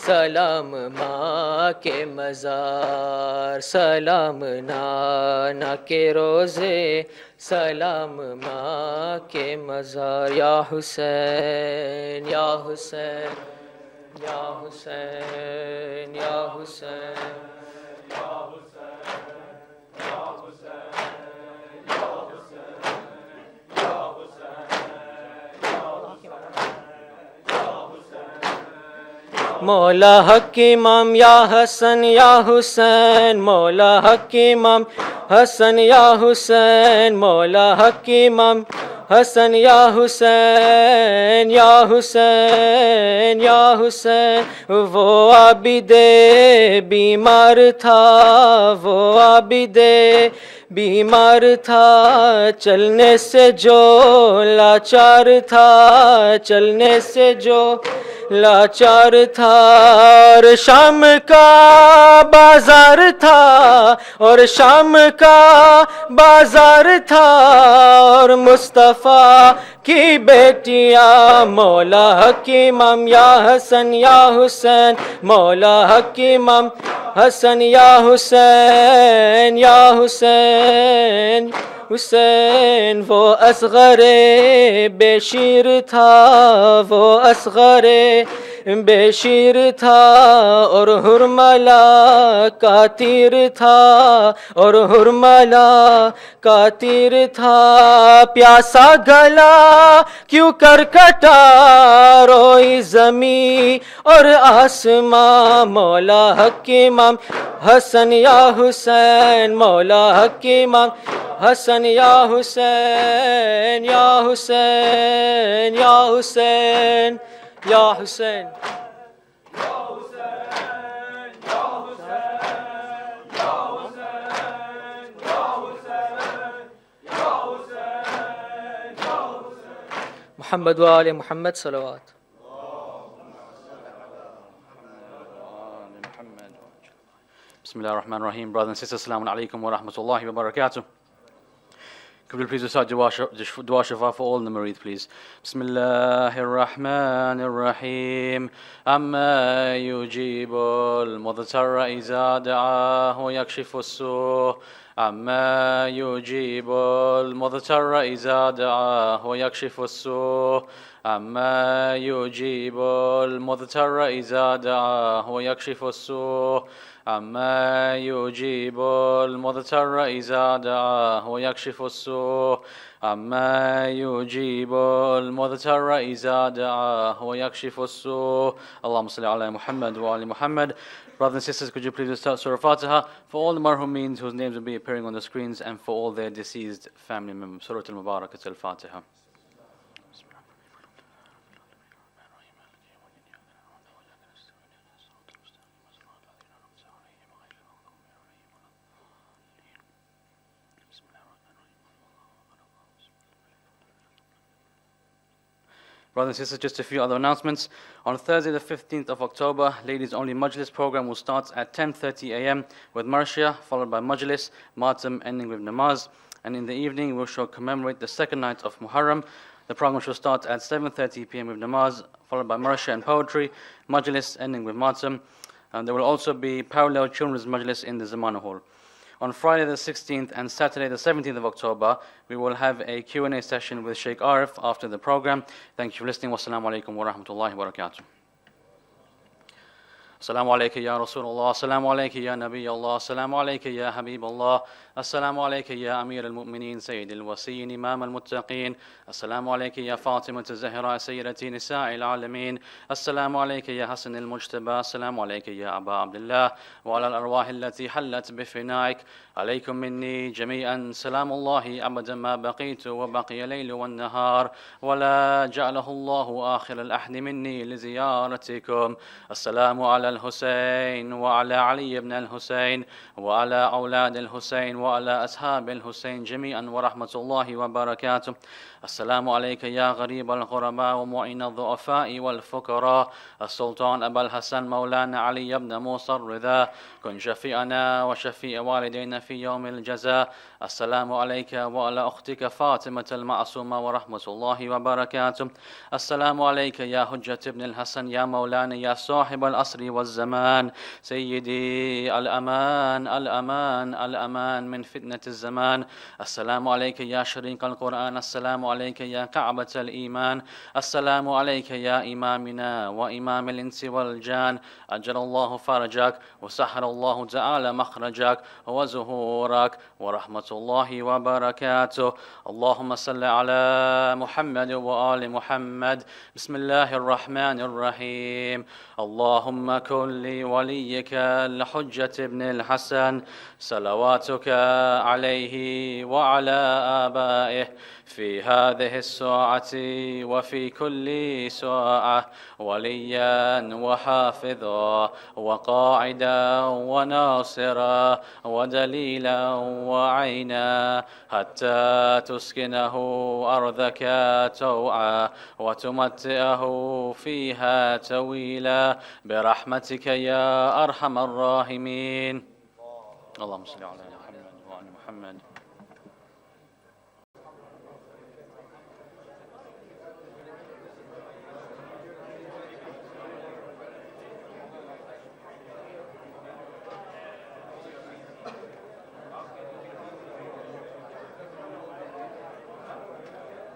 سلام ماں کے مزار، سلام نہ کے روزے، سلام ماں کے مزار، یا حسین یا حسین یا حسین یا حسین یا حسین یا حسین یا حسین یا حسین، مولا حق امام یا حسن یا حسین، مولا حق امام حسن یا حسین، مولا حق امام حسن یا حسین یا حسین یا حسین، وہ عابد بیمار تھا، وہ عابد بیمار تھا، چلنے سے جو لاچار تھا، چلنے سے جو لاچار تھا، اور شام کا بازار تھا، اور شام کا بازار تھا، اور مصطفیٰ کی بیٹیاں، مولا حق امام یا حسن یا حسین، مولا حق امام حسن یا حسین یا حسین حسین وہ اصغر بے شیر تھا وہ اصغر بے شیر تھا اور حرملا کا تیر تھا اور حرملا کا تیر تھا پیاسا گلا کیوں کر کٹا روئی زمیں اور آسماں مولا حق امام حسن یا حسین مولا حق امام حسن یا حسین یا حسین یا حسین یا حسین محمد وآل محمد صلوات.
Bismillah ar-Rahman ar-Rahim. Brothers and sisters, Assalamu alaikum wa rahmatullahi wa barakatuh. Could we please recite dua shafa for all in the Marid, please? Bismillah ar-Rahman ar-Rahim. Amma yujibu al-mudhtarra iza da'ahu yakshifu as-su'. Amma yujibu al-mudhtarra iza da'ahu yakshifu as-su'. Amma yujibu al-mudhtarra iza da'ahu yakshifu as-su'. عما يجيب المضطر إذا دعاه ويكشف السوء عما يجيب المضطر إذا دعاه ويكشف السوء اللهم صل على محمد وآل Muhammad. Brothers and sisters, could you please start Surah Fatiha for all the marhumeens whose names will be appearing on the screens and for all their deceased family members. Surah Al-Mubarakat Al-Fatiha. Brothers and sisters, just a few other announcements. On Thursday, the 15th of October, Ladies Only Majlis program will start at 10:30 a.m. with Marshia, followed by Majlis, Matam, ending with Namaz. And in the evening, we shall commemorate the second night of Muharram. The program shall start at 7:30 p.m. with Namaz, followed by Marshia and Poetry, Majlis, ending with Matam. And there will also be parallel Children's Majlis in the Zamana Hall. On Friday the 16th and Saturday the 17th of October, we will have a Q&A session with Sheikh Arif after the program. Thank you for listening. Wassalamu alaikum wa rahmatullahi wa barakatuh. Assalamu alaikum ya Rasulullah, Assalamu alaikum ya Nabi Allah, Assalamu alaikum ya Habib Allah, Assalamu alaikum ya Amir al-Mu'mineen, Sayyid al-Wasiyin, Imam al-Muttaqeen, Assalamu alaikum ya Fatima al-Zahra, Sayyidati Nisa'i al-Alameen, Assalamu alaikum ya Hasan al-Mujtaba, Assalamu alaikum ya Aba Abdullah, wa ala al-arwah allati hallat bifinaik, alaykum minni jami'an, salamu Allahi abadan ma baqitu wa baqiya laylu wa nahar, wa la ja'alahu Allahu akhir al-ahdi minni li ziyaratikum. Assalamu ala الحسين وعلى علي بن الحسين وعلى أولاد الحسين وعلى أصحاب الحسين جميعا ورحمة الله وبركاته. السلام عليك يا غريب الغرباء ومعين الضعفاء والفقراء السلطان أبا الحسن مولانا علي بن موسى الرضا كن شفيعنا وشفيع والدينا في يوم الجزاء. السلام عليك وعلى أختك فاطمة المعصومة ورحمة الله وبركاته. السلام عليك يا حجة ابن الحسن يا مولانا يا صاحب العصر والزمان سيدي الأمان الأمان الأمان من فتنة الزمان. السلام عليك يا شريك القرآن. السلام عليك يا كعبة الإيمان. السلام عليك يا إمامنا وإمام الإنس والجان. أجل الله فرجك وسحر الله تعالى مخرجك وزهورك ورحمة الله وبركاته. اللهم صل على محمد وآل محمد. بسم الله الرحمن الرحيم. اللهم كن لوليك الحجة ابن الحسن صلواتك عليه وعلى آبائه في هذه الساعة وفي كل ساعة وليا وحافظا وقاعدا وناصرا ودليلا وعينا حتى تسكنه أرضك توعا وتمتئه فيها طويلا برحمتك يا أرحم الراحمين. اللهم صل على محمد وعلى محمد.